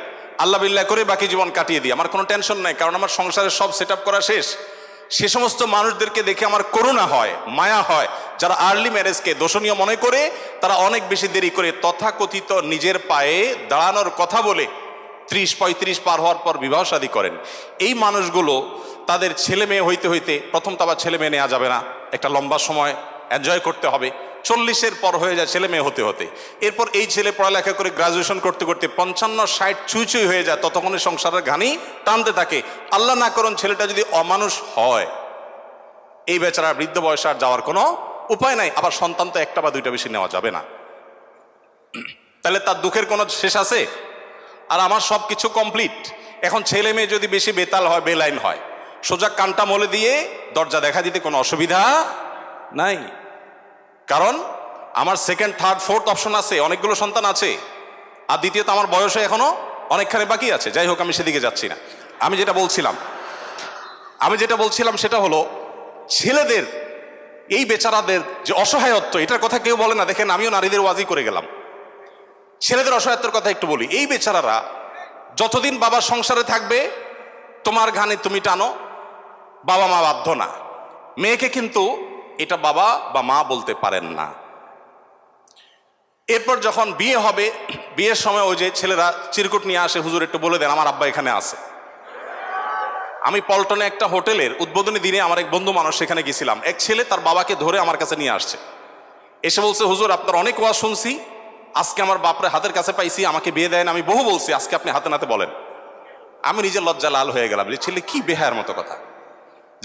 আল্লাহ বিল্লাহ করে বাকি জীবন কাটিয়ে দিই, আমার কোনো টেনশন নাই, কারণ আমার সংসারের সব সেট আপ করা শেষ। সে সমস্ত মানুষদেরকে দেখে আমার করুণা হয়, মায়া হয়, যারা আর্লি ম্যারেজকে দোষণীয় মনে করে তারা অনেক বেশি দেরি করে তথাকথিত নিজের পায়ে দাঁড়ানোর কথা বলে 30-35 পার হওয়ার পর বিবাহ শাদী করেন। এই মানুষগুলো তাদের ছেলে মেয়ে হইতে হইতে, প্রথম তো আবার ছেলে মেয়ে নেওয়া যাবে না, একটা লম্বা সময় এনজয় করতে হবে, 40-এর পর হয়ে যায় ছেলে মেয়ে হতে হতে। এরপর এই ছেলে পড়ালেখা করে গ্রাজুয়েশন করতে করতে 55-60 ছুঁই হয়ে যায়, ততক্ষণে সংসারের ঘানি টানতে থাকে। আল্লাহ না করুন ছেলেটা যদি অমানুষ হয়, এই বেচারা বৃদ্ধ বয়সে আর যাওয়ার কোনো উপায় নাই। আবার সন্তান তো একটা বা দুইটা বেশি নেওয়া যাবে না, তাহলে তার দুঃখের কোনো শেষ আছে? আর আমার সব কিছু কমপ্লিট, এখন ছেলে মেয়ে যদি বেশি বেতাল হয়, বেলাইন হয়, সোজা কানটা মলে দিয়ে দরজা দেখা দিতে কোনো অসুবিধা নাই, কারণ আমার সেকেন্ড থার্ড ফোর্থ অপশন আছে, অনেকগুলো সন্তান আছে। আর দ্বিতীয়ত আমার বয়সে এখনো অনেকখানি বাকি আছে। যাই হোক, আমি সেদিকে যাচ্ছি না। আমি যেটা বলছিলাম সেটা হলো ছেলেদের, এই বেচারাদের যে অসহায়ত্ব, এটার কথা কেউ বলে না। দেখেন, আমিও নারীদের ওয়াজি করে গেলাম, ছেলেদের অসহায়ত্বের কথা একটু বলি। এই বেচারারা যতদিন বাবার সংসারে থাকবে, তোমার ঘানে তুমি টানো, বাবা মা বাধ্য না। মেয়েকে কিন্তু এটা বাবা বা মা বলতে পারেন না। এরপর যখন বিয়ে হবে, বিয়ের সময় ওই যে ছেলেরা চিরকুট নিয়ে আসে, হুজুর একটু বলে দেন আমার আব্বা এখানে আছে। আমি পল্টনে একটা হোটেলের উদ্বোধনী দিনে আমার এক বন্ধু মানুষ সেখানে গেছিলাম, এক ছেলে তার বাবাকে ধরে আমার কাছে নিয়ে আসছে, এসে বলছে হুজুর আপনার অনেক ওয়াজ শুনছি, আজকে আমার বাপরে হাতের কাছে পাইছি, আমাকে বিয়ে দেন, আমি বহু বলছি, আজকে আপনি হাতে নাতে বলেন। আমি নিজের লজ্জা লাল হয়ে গেলাম, ছেলে কি বেহায়ার মতো কথা।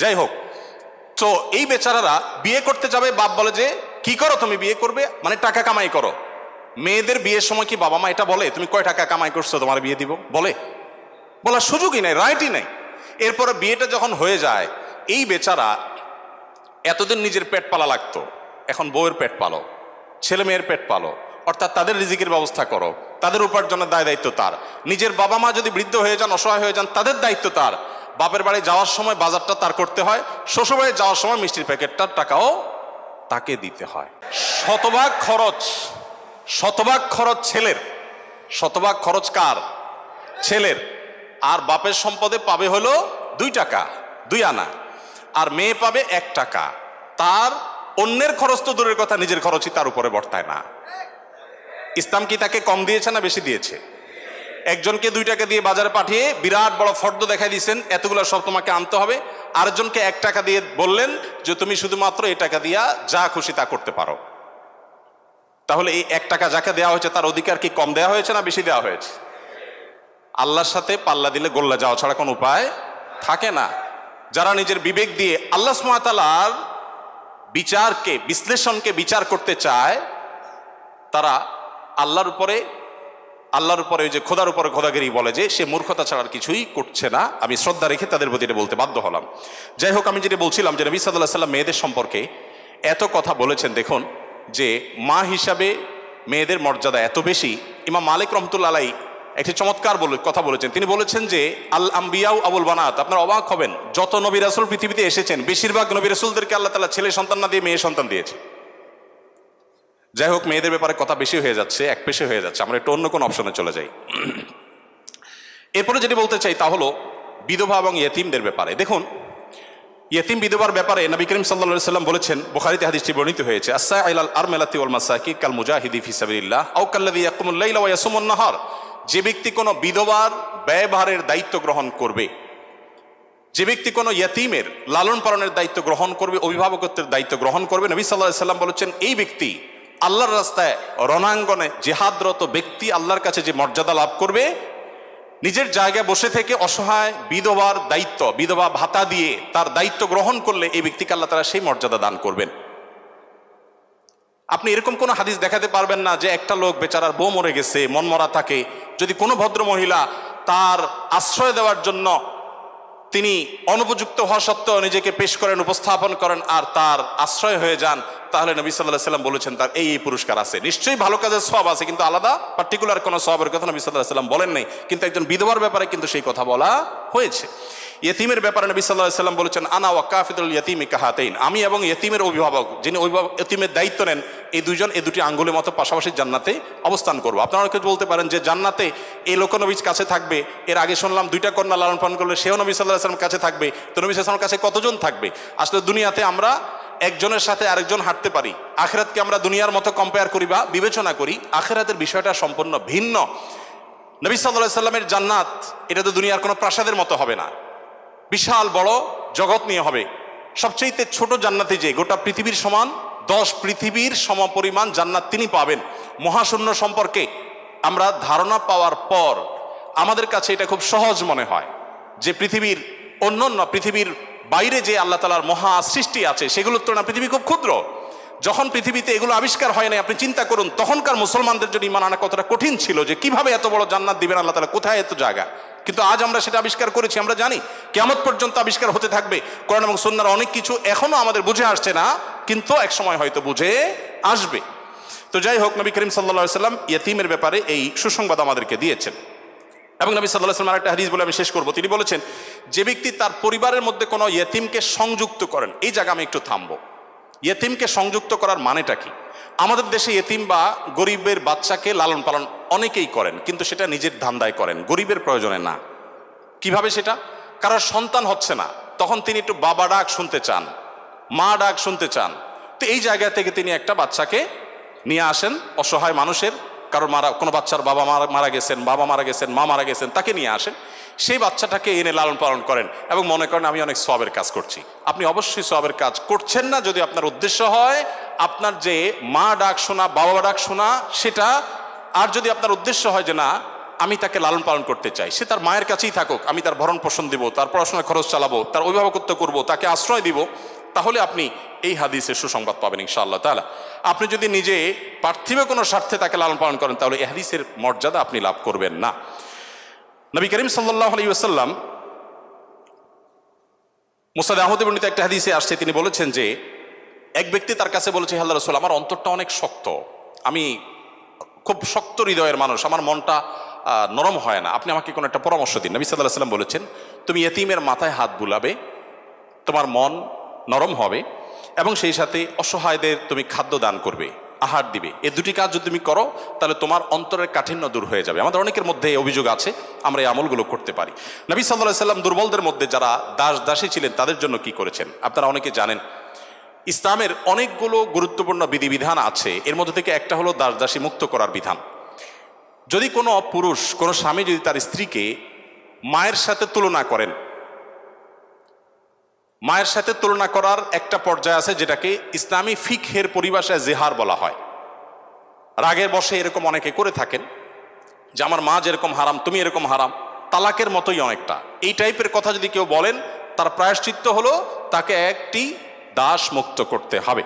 যাই হোক, তো এই বেচারারা বিয়ে করতে যাবে, বাপ বলে যে কি করো তুমি, বিয়ে করবে মানে টাকা কামাই করো। মেয়েদের বিয়ের সময় কি বাবা মা এটা বলে তুমি কয় টাকা কামাই করছো তোমার বিয়ে দিব? বলার সুযোগই নাই, রাইটই নাই। এরপরে বিয়েটা যখন হয়ে যায়, এই বেচারা এতদিন নিজের পেট পালা লাগতো, এখন বউয়ের পেট পালো, ছেলে মেয়ের পেট পালো, অর্থাৎ তাদের রিজিকের ব্যবস্থা করো, তাদের উপার্জনের দায় দায়িত্ব তার। নিজের বাবা মা যদি বৃদ্ধ হয়ে যান, অসহায় হয়ে যান, তাদের দায়িত্ব তার। বাপের বাড়ি যাওয়ার সময় বাজারটা তার করতে হয়, শ্বশুর বাড়ি যাওয়ার সময় মিষ্টির প্যাকেটটার টাকাও তাকে দিতে হয়। শতভাগ খরচ ছেলের, শতভাগ খরচ কার? ছেলের। আর বাপের সম্পদে পাবে হলো 2 টাকা 2 আনা, আর মেয়ে পাবে 1 টাকা। তার অন্যের খরচ তো দূরের কথা, নিজের খরচই তার উপরে বর্তায় না। ইসলাম কি তাকে কম দিয়েছে না বেশি দিয়েছে? একজনকে 2 টাকা দিয়ে বাজারে পাঠিয়ে বিরাট বড় ফর্দ দেখাই দিয়েছেন, এতগুলো সব তোমাকে আনতে হবে। আরেকজনকে 1 টাকা দিয়ে বললেন যে তুমি শুধুমাত্র এই টাকা দিয়া যা খুশি তা করতে পারো। তাহলে এই 1 টাকা যাকে দেওয়া হয়েছে তার অধিকার কি কম দেওয়া হয়েছে না বেশি দেওয়া হয়েছে? আল্লাহর সাথে পাল্লা দিলে গোল্লা যাওয়া ছাড়া কোনো উপায় থাকে না। যারা নিজের বিবেক দিয়ে আল্লাহ সুবহানাহু ওয়া তাআলার বিচারকে, বিশ্লেষণকে বিচার করতে চায়, তারা আল্লাহর উপরে ওই যে খোদার উপরে খোদাগিরি বলে, যে সে মূর্খতা ছাড়ার কিছুই করছে না। আমি শ্রদ্ধা রেখে তাদের প্রতি এটা বলতে বাধ্য হলাম। যাই হোক, আমি যেটা বলছিলাম যে নবী সাল্লাল্লাহু আলাইহি ওয়াসাল্লাম মেয়েদের সম্পর্কে এত কথা বলেছেন। দেখুন যে মা হিসাবে মেয়েদের মর্যাদা এত বেশি। ইমাম মালিক রহমতুল্লাহ আলাইহি একটি চমৎকার কথা বলেছেন। তিনি বলেছেন যে আল আম্বিয়াউ আবুল বানাত। আপনারা অবাক হবেন, যত নবী রাসূল পৃথিবীতে এসেছেন বেশিরভাগ নবী রাসূলদেরকে আল্লাহ তাআলা ছেলে সন্তান না দিয়ে মেয়ে সন্তান দিয়েছে। যাই হোক, মেয়েদের ব্যাপারে কথা বেশি হয়ে যাচ্ছে, এক পেশে হয়ে যাচ্ছে, আমরা একটু অন্য কোন অপশনে চলে যাই। এরপরে যেটি বলতে চাই তা হলো বিধবা এবং ইয়েতিমদের ব্যাপারে। দেখুন, ইয়েতিম বিধবার ব্যাপারে নবী করিম সাল্লাল্লাহু আলাইহি সাল্লাম বলেছেন, বুখারীতে হাদিসটি বর্ণিত হয়েছে, আস-সাইলাল আরমালাতি ওয়াল মাসাকিন কাল মুজাহিদি ফি সাবিলিল্লাহ আও কাল্লাযী ইয়াকুমুল লাইলা ওয়া ইয়াসুমুন নাহার। যে ব্যক্তি কোনো বিধবার ব্যয়ভারের দায়িত্ব গ্রহণ করবে, যে ব্যক্তি কোনো ইয়েতিমের লালন পালনের দায়িত্ব গ্রহণ করবে, অভিভাবকত্বের দায়িত্ব গ্রহণ করবে, নবী সাল্লাল্লাহু আলাইহি সাল্লাম বলেছেন এই ব্যক্তি আল্লাহর রাস্তায় রণাঙ্গনে জিহাদরত ব্যক্তি আল্লাহর কাছে যে মর্যাদা লাভ করবে, নিজের জায়গায় বসে থেকে অসহায় বিধবার দায়িত্ব, বিধবা ভাতা দিয়ে তার দায়িত্ব গ্রহণ করলে এই ব্যক্তিকে আল্লাহ তাআলা সেই মর্যাদা দান করবেন। আপনি এরকম কোনো হাদিস দেখাতে পারবেন না যে একটা লোক বেচারার বউ মরে গেছে, মনমরা থাকে, যদি কোনো ভদ্র মহিলা তার আশ্রয় দেওয়ার জন্য তিনি অনুপযুক্ত হওয়া সত্ত্বেও নিজেকে পেশ করেন, উপস্থাপন করেন, আর তার আশ্রয় হয়ে যান, তাহলে নবী সাল্লাল্লাহু আলাইহি সাল্লাম বলেছেন তার এই পুরস্কার আছে। নিশ্চয়ই ভালো কাজের সওয়াব আছে, কিন্তু আলাদা পার্টিকুলার কোনো সওয়াবের কথা নবী সাল্লাল্লাহু আলাইহি সাল্লাম বলেন নাই। কিন্তু একজন বিধবার ব্যাপারে কিন্তু সেই কথা বলা হয়েছে। ইয়েতিমের ব্যাপারে নবী সাল্লাল্লাহু আলাইহি ওয়াসাল্লাম বলেছেন, আনা ওয়া কাফিলুল ইয়াতীমি কাহাতাইন, আমি এবং ইয়েতিমের অভিভাবক, যিনি ইয়েতিমের দায়িত্ব নেন, এই দুইজন এই দুটি আঙ্গুলের মতো পাশাপাশি জান্নাতে অবস্থান করবো। আপনারা অনেকে বলতে পারেন যে জান্নাতে এই লোক নবীর কাছে থাকবে, এর আগে শুনলাম দুইটা কন্যা লালন পালন করলে সেও নবী সাল্লাল্লাহু আলাইহি ওয়াসাল্লামের কাছে থাকবে, তো নবী সাল্লাল্লাহু আলাইহি ওয়াসাল্লামের কাছে কতজন থাকবে? আসলে দুনিয়াতে আমরা একজনের সাথে আরেকজন হাঁটতে পারি, আখিরাতকে আমরা দুনিয়ার মতো কম্পেয়ার করি বা বিবেচনা করি, আখিরাতের বিষয়টা সম্পূর্ণ ভিন্ন। নবী সাল্লাল্লাহু আলাইহি ওয়াসাল্লামের জান্নাত এটা তো দুনিয়ার কোনো প্রাসাদের মতো হবে না, বিশাল বড় জগৎ নিয়ে হবে। সবচেয়ে ছোট জান্নাতে যে গোটা পৃথিবীর সমান 10 পৃথিবীর সমপরিমাণ জান্নাত তিনি পাবেন। মহাশূন্য সম্পর্কে আমরা ধারণা পাওয়ার পর আমাদের কাছে এটা খুব সহজ মনে হয় যে পৃথিবীর অন্যান্য পৃথিবীর বাইরে যে আল্লাহ তাআলার মহা সৃষ্টি আছে সেগুলোর তুলনায় পৃথিবী খুব ক্ষুদ্র। যখন পৃথিবীতে এগুলো আবিষ্কার হয় নাই, আপনি চিন্তা করুন তখনকার মুসলমানদের জন্য ঈমান আনা কতটা কঠিন ছিল, যে কিভাবে এত বড় জান্নাত দিবেন আল্লাহ তাআলা, কোথায় এত জায়গা। কিন্তু আজ আমরা সেটা আবিষ্কার করেছি, আমরা জানি কিয়ামত পর্যন্ত আবিষ্কার হতে থাকবে। কোরআন এবং সুন্নাহর অনেক কিছু এখনো আমাদের বুঝে আসছে না, কিন্তু এক সময় হয়তো বুঝে আসবে। তো যাই হোক, নবী করিম সাল্লাল্লাহু আলাইহি ওয়াসাল্লাম ইয়েতিমের ব্যাপারে এই সুসংবাদ আমাদেরকে দিয়েছেন। এবং নবী সাল্লাল্লাহু আলাইহি ওয়াসাল্লাম আরেকটা হাদিস বলে আমি শেষ করব, তিনি বলেছেন যে ব্যক্তি তার পরিবারের মধ্যে কোনো ইয়েতিমকে সংযুক্ত করেন, এই জায়গা আমি একটু থামবো। ইয়েতিমকে সংযুক্ত করার মানেটা কি? আমাদের দেশে ইয়েতিম বা গরিবের বাচ্চাকে লালন পালন অনেকেই করেন, কিন্তু সেটা নিজের ধান্দায় করেন, গরিবের প্রয়োজনে না। কিভাবে সেটা? কারোর সন্তান হচ্ছে না, তখন তিনি একটু বাবা ডাক শুনতে চান, মা ডাক শুনতে চান, তো এই জায়গা থেকে তিনি একটা বাচ্চাকে নিয়ে আসেন, অসহায় মানুষের, কারোর কোনো বাচ্চার বাবা মারা গেছেন, বাবা মারা গেছেন, মা মারা গেছেন, তাকে নিয়ে আসেন, সেই বাচ্চাটাকে এনে লালন পালন করেন এবং মনে করেন আমি অনেক সওয়াবের কাজ করছি। আপনি অবশ্যই সওয়াবের কাজ করছেন না যদি আপনার উদ্দেশ্য হয় আপনার যে মা ডাক শোনা, বাবা ডাক শোনা সেটা, আর যদি আপনার উদ্দেশ্য হয় যে না আমি তাকে লালন পালন করতে চাই, সে তার মায়ের কাছেই থাকুক, আমি তার ভরণ পোষণ দিব, তার পড়াশোনার খরচ চালাবো, তার অভিভাবকত্ব করব, তাকে আশ্রয় দিব, তাহলে আপনি এই হাদিসের সুসংবাদ পাবেন ইনশাআল্লাহ তাআলা। আপনি যদি নিজে পার্থিব কোনো স্বার্থে তাকে লালন পালন করেন তাহলে এই হাদিসের মর্যাদা আপনি লাভ করবেন না। নবী করিম সাল্লাল্লাহু আলাইহি ওয়াসাল্লাম মুসনাদ আহমদে বর্ণিত একটা হাদিসে আসছে, তিনি বলেছেন যে এক ব্যক্তি তার কাছে বলেছে, হে আল্লাহর রাসূল, আমার অন্তরটা অনেক শক্ত, আমি খুব শক্ত হৃদয়ের মানুষ, আমার মনটা নরম হয় না, আপনি আমাকে কোনো একটা পরামর্শ দিন। নবী সাল্লাল্লাহু আলাইহি ওয়াসাল্লাম বলেছেন, তুমি ইয়েতিমের মাথায় হাত বুলাবে, তোমার মন নরম হবে, এবং সেই সাথে অসহায়দের তুমি খাদ্য দান করবে, আহার দিবে। এই দুটি কাজ যদি তুমি করো তাহলে তোমার অন্তরের কাঠিন্য দূর হয়ে যাবে। আমাদের অনেকের মধ্যে এই অভিযোগ আছে, আমরা এই আমলগুলো করতে পারি। নবী সাল্লাল্লাহু আলাইহি ওয়াসাল্লাম দুর্বলদের মধ্যে যারা দাস দাসী ছিলেন তাদের জন্য কি করেছেন আপনারা অনেকে জানেন। ইসলামের অনেকগুলো গুরুত্বপূর্ণ বিধিবিধান আছে, এর মধ্যে থেকে একটা হলো দাস দাসী মুক্ত করার বিধান। যদি কোনো পুরুষ, কোনো স্বামী যদি তার স্ত্রীকে মায়ের সাথে তুলনা করেন, মায়ের সাথে তুলনা করার একটা পর্যায়ে আছে যেটাকে ইসলামী ফিকহের পরিভাষায় জেহার বলা হয়। রাগের বশে এরকম অনেকে করে থাকেন যে আমার মা যেরকম হারাম তুমি এরকম হারাম, তালাকের মতোই অনেকটা, এই টাইপের কথা যদি কেউ বলেন তার প্রায়শ্চিত্ত হলো তাকে একটি দাস মুক্ত করতে হবে।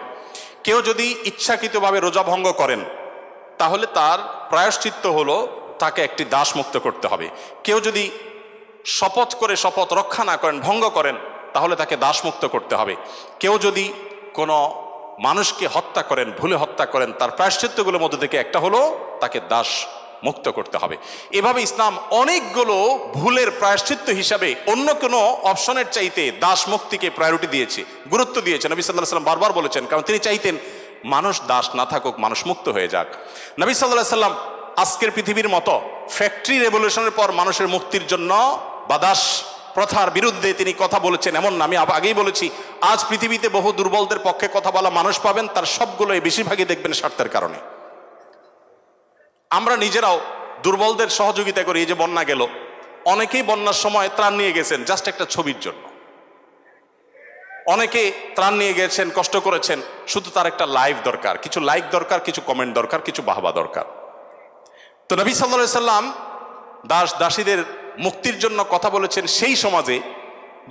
কেউ যদি ইচ্ছাকৃতভাবে রোজা ভঙ্গ করেন তাহলে তার প্রায়শ্চিত্ত হলো তাকে একটি দাস মুক্ত করতে হবে। কেউ যদি শপথ করে শপথ রক্ষা না করেন, ভঙ্গ করেন, তাহলে তাকে দাসমুক্ত করতে হবে। কেউ যদি কোনো মানুষকে হত্যা করেন, ভুলে হত্যা করেন, তার প্রায়শ্চিত্তগুলোর মধ্যে থেকে একটা হলো তাকে দাস মুক্ত করতে হবে। এভাবে ইসলাম অনেকগুলো ভুলের প্রায়শ্চিত্ত হিসাবে অন্য কোনো অপশনের চাইতে দাস মুক্তিকে প্রায়োরিটি দিয়েছে, গুরুত্ব দিয়েছে। নবী সাল্লাল্লাহু আলাইহি ওয়াসাল্লাম বারবার বলেছেন, কারণ তিনি চাইতেন মানুষ দাস না থাকুক, মানুষ মুক্ত হয়ে যাক। নবী সাল্লাল্লাহু আলাইহি ওয়াসাল্লাম আজকের পৃথিবীর মতো ফ্যাক্টরি রেভলিউশনের পর মানুষের মুক্তির জন্য বা দাস প্রথার বিরুদ্ধে তিনি কথা বলেছেন এমন না। আমি আগেই বলেছি, আজ পৃথিবীতে বহু দুর্বলদের পক্ষে কথা বলা মানুষ পাবেন, তার সবগুলোই বেশিরভাগই দেখবেন স্বার্থের কারণে। আমরা নিজেরাও দুর্বলদের সহযোগিতা করি। এই যে বন্যা গেল, অনেকেই বন্যার সময় ত্রাণ নিয়ে গেছেন জাস্ট একটা ছবির জন্য, অনেকে ত্রাণ নিয়ে গেছেন, কষ্ট করেছেন, শুধু তার একটা লাইভ দরকার, কিছু লাইক দরকার, কিছু কমেন্ট দরকার, কিছু বাহবা দরকার। তো নবী সাল্লাল্লাহু আলাইহি ওয়াসাল্লাম দাস দাসীদের মুক্তির জন্য কথা বলেছেন সেই সমাজে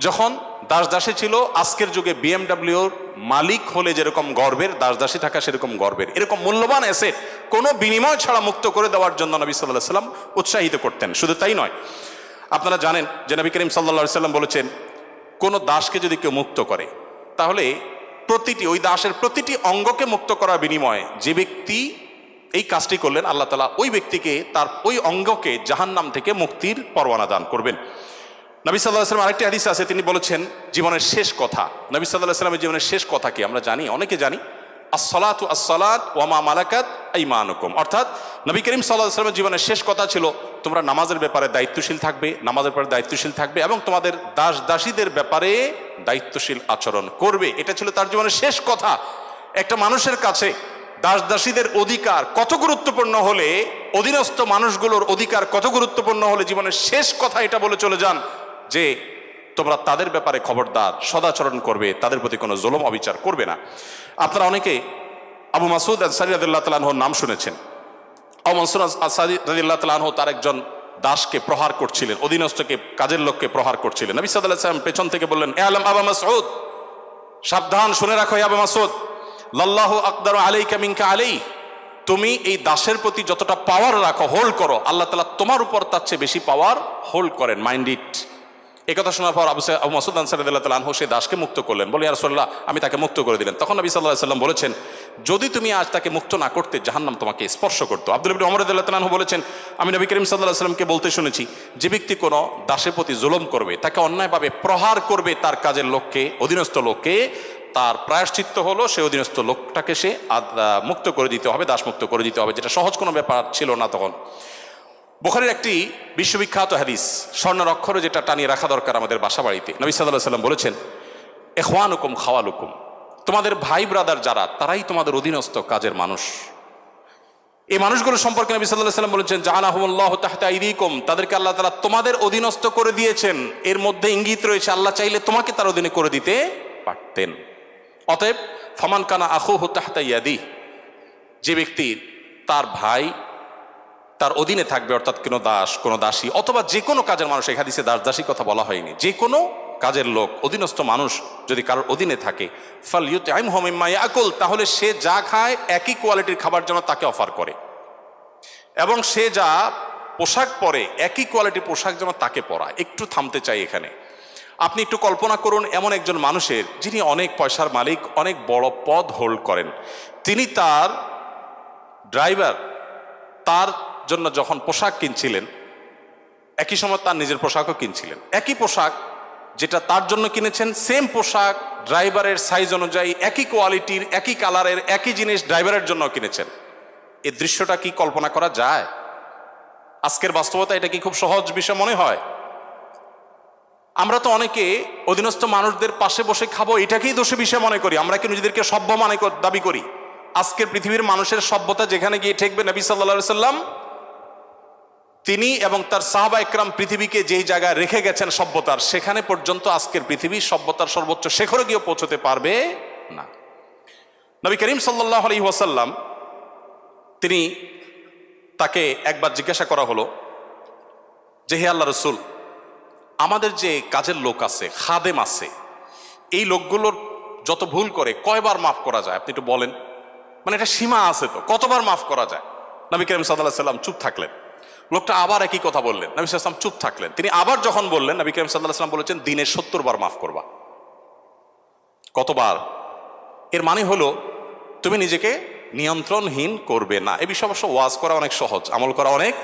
যখন দাস দাসী ছিল আজকের যুগে বিএমডব্লিউর মালিক হলে যেরকম গর্বের, দাস দাসী থাকা সেরকম গর্বের। এরকম মূল্যবান অ্যাসেট কোনো বিনিময় ছাড়া মুক্ত করে দেওয়ার জন্য নবী সাল্লাল্লাহু আলাইহি ওয়াসাল্লাম উৎসাহিত করতেন। শুধু তাই নয়, আপনারা জানেন যে নবী করিম সাল্লাল্লাহু আলাইহি ওয়াসাল্লাম বলেছেন, কোনো দাসকে যদি কেউ মুক্ত করে তাহলে ওই দাসের প্রতিটি অঙ্গকে মুক্ত করার বিনিময়ে যে ব্যক্তি এই কাজটি করলেন, আল্লাহ তাআলা ওই ব্যক্তিকে তার ওই অঙ্গকে জাহান্নাম থেকে মুক্তির পরওয়ানা দান করবেন। নবী সাল্লাল্লাহু আলাইহি ওয়াসাল্লাম আরেকটি হাদিস আছে, তিনি বলেছেন জীবনের শেষ কথা। নবী সাল্লাল্লাহু আলাইহি ওয়াসাল্লামের জীবনের শেষ কথা কি আমরা জানি, অনেকে জানি, আসসালাতু আসসালাত ওয়া মা মালাকাত আইমানুকুম। অর্থাৎ নবী করিম সাল্লাল্লাহু আলাইহি ওয়াসাল্লামের জীবনের শেষ কথা ছিল তোমরা নামাজের ব্যাপারে দায়িত্বশীল থাকবে, নামাজের ব্যাপারে দায়িত্বশীল থাকবে এবং তোমাদের দাস দাসীদের ব্যাপারে দায়িত্বশীল আচরণ করবে। এটা ছিল তার জীবনের শেষ কথা। একটা মানুষের কাছে দাস দাসীদের অধিকার কত গুরুত্বপূর্ণ হলে, অধীনস্থ মানুষগুলোর অধিকার কত গুরুত্বপূর্ণ হলে জীবনের শেষ কথা এটা বলে চলে যান যে তোমরা তাদের ব্যাপারে খবরদার, সদাচরণ করবে, তাদের প্রতি কোনো জুলুম অবিচার করবে না। আপনারা অনেকে আবু মাসউদ আনসারী রাদিয়াল্লাহু তাআলা আনহুর নাম শুনেছেন। আবু মাসউদ আনসারী রাদিয়াল্লাহু তাআলা আনহু তার একজন দাসকে প্রহার করছিলেন, অধীনস্থকে, কাজের লোককে প্রহার করছিলেন। নবী সাল্লাল্লাহু আলাইহি ওয়াসাল্লাম পেছন থেকে বললেন, এ আলম আবু মাসউদ, সাবধান, শুনে রাখো আবু মাসউদ, লাল্লাহু আকদারু আলাইকা মিনকা আলাইহি, তুমি এই দাসের প্রতি যতটা পাওয়ার রাখো, হোল্ড করো, আল্লাহ তাআলা তোমার উপর তার চেয়ে বেশি পাওয়ার হোল্ড করেন, মাইন্ড ইট। এই কথা শোনার পর আবু মাসউদ আনসারী রাদিয়াল্লাহু তাআলা আনহু সেই দাসকে মুক্ত করলেন, বলে ইয়া রাসূলুল্লাহ, আমি তাকে মুক্ত করে দিলেন। তখন নবী সাল্লাল্লাহু আলাইহি ওয়াসাল্লাম বলেছেন, যদি তুমি আজ তাকে মুক্ত না করতে, জাহান্নাম তোমাকে স্পর্শ করতো। আব্দুল্লাহ ইবনে ওমর রাদিয়াল্লাহু তাআলা আনহু বলেছেন, আমি নবী করিম সাল্লাল্লাহু আলাইহি ওয়াসাল্লামকে বলতে শুনেছি, যে ব্যক্তি কোনো দাসের প্রতি জুলুম করবে, তাকে অন্যায়ভাবে প্রহার করবে, তার কাজের লোককে, অধীনস্থ লোককে, তার প্রায়শ্চিত্ত হলো সে অধীনস্থ লোকটাকে সে মুক্ত করে দিতে হবে, দাস মুক্ত করে দিতে হবে, যেটা সহজ কোনো ব্যাপার ছিল না তখন। বুখারীর একটি বিশ্ববিখ্যাত হাদিস, স্বর্ণের অক্ষরে যেটা টানিয়ে রাখা দরকার আমাদের বাসা বাড়িতে। নবী সাল্লাল্লাহু আলাইহি ওয়াসাল্লাম বলেছেন, ইখওয়ানুকুম খাওয়ালুকুম, তোমাদের ভাই ব্রাদার যারা, তারাই তোমাদের অধীনস্থ কাজের মানুষ। এই মানুষগুলো সম্পর্কে নবী সাল্লাল্লাহু আলাইহি ওয়াসাল্লাম বলেছেন, জাআলাহুমুল্লাহু তাহতা আইদিকুম, তাদেরকে আল্লাহ তাআলা তোমাদের অধীনস্থ করে দিয়েছেন। এর মধ্যে ইঙ্গিত রয়েছে আল্লাহ চাইলে তোমাকে তার অধীনে করে দিতে পারতেন। অতএব ফামান কানা আখুহু তাহতা ইয়াদি, যে ব্যক্তি তার ভাই তার অধীনে থাকবে, অর্থাৎ কোনো দাস, কোনো দাসী অথবা যে কোনো কাজের মানুষ, এই হাদিসে দাস দাসী কথা বলা হয়নি, যে কোনো কাজের লোক, অধীনস্থ মানুষ যদি কারোর অধীনে থাকে, ফালইউতইমহু মিম্মা ইয়াকুল, তাহলে সে যা খায় একই কোয়ালিটির খাবার যেন তাকে অফার করে, এবং সে যা পোশাক পরে একই কোয়ালিটির পোশাক যেন তাকে পরায়। একটু থামতে চাই এখানে। আপনি একটু কল্পনা করুন, এমন একজন মানুষের, যিনি অনেক পয়সার মালিক, অনেক বড় পদ হোল্ড করেন, তিনি তার ড্রাইভার, তার জন্য যখন পোশাক কিনছিলেন, একই সময় তার নিজের পোশাকও কিনছিলেন। একই পোশাক যেটা তার জন্য কিনেছেন, সেম পোশাক ড্রাইভারের সাইজ অনুযায়ী, একই কোয়ালিটির, একই কালারের, একই জিনিস ড্রাইভারের জন্য কিনেছেন। এই দৃশ্যটা কি কল্পনা করা যায়? আজকের বাস্তবতা এটা কি খুব সহজ বিষয় মনে হয়? আমরা তো অনেকে অধীনস্থ মানুষদের পাশে বসে খাবো এটাকেই দোষী বিষয় মনে করি। আমরা কি নিজেদেরকে সভ্য দাবি করি? আজকের পৃথিবীর মানুষের সভ্যতা যেখানে গিয়ে ঠেকবে, নবী সাল্লাল্লাহু আলাইহি ওয়াসাল্লাম তিনি এবং তার সাহাবা ইকরাম পৃথিবীকে যেই জায়গায় রেখে গেছেন সভ্যতার, সেখানে পর্যন্ত আজকের পৃথিবী সভ্যতার সর্বোচ্চ শিখরে গিয়ে পৌঁছতে পারবে না। নবী করিম সাল্লাল্লাহু আলাইহি ওয়াসাল্লাম তিনি, তাকে একবার জিজ্ঞাসা করা হলো যে, হে আল্লাহ রাসূল, আমাদের যে কাজের লোক আছে, খাদেম আছে, এই লোকগুলোর যত ভুল করে কয়বার মাফ করা যায় আপনি একটু বলেন? মানে এটা সীমা আছে তো, কতবার মাফ করা যায়? নবী করিম সাল্লাল্লাহু আলাইহি ওয়াসাল্লাম চুপ থাকলেন। লোকটা আবার একই কথা বললেন, নবী সাল্লাল্লাহু আলাইহি ওয়াসাল্লাম চুপ থাকলেন। তিনি আবার যখন বললেন, নবী করিম সাল্লাল্লাহু আলাইহি ওয়াসাল্লাম বলেছেন, দিনে 70 বার মাফ করবা। কতবার? এর মানে হলো তুমি নিজেকে নিয়ন্ত্রণহীন করবে না। এই বিষয়ে অবশ্য ওয়াজ করা অনেক সহজ, আমল করা অনেক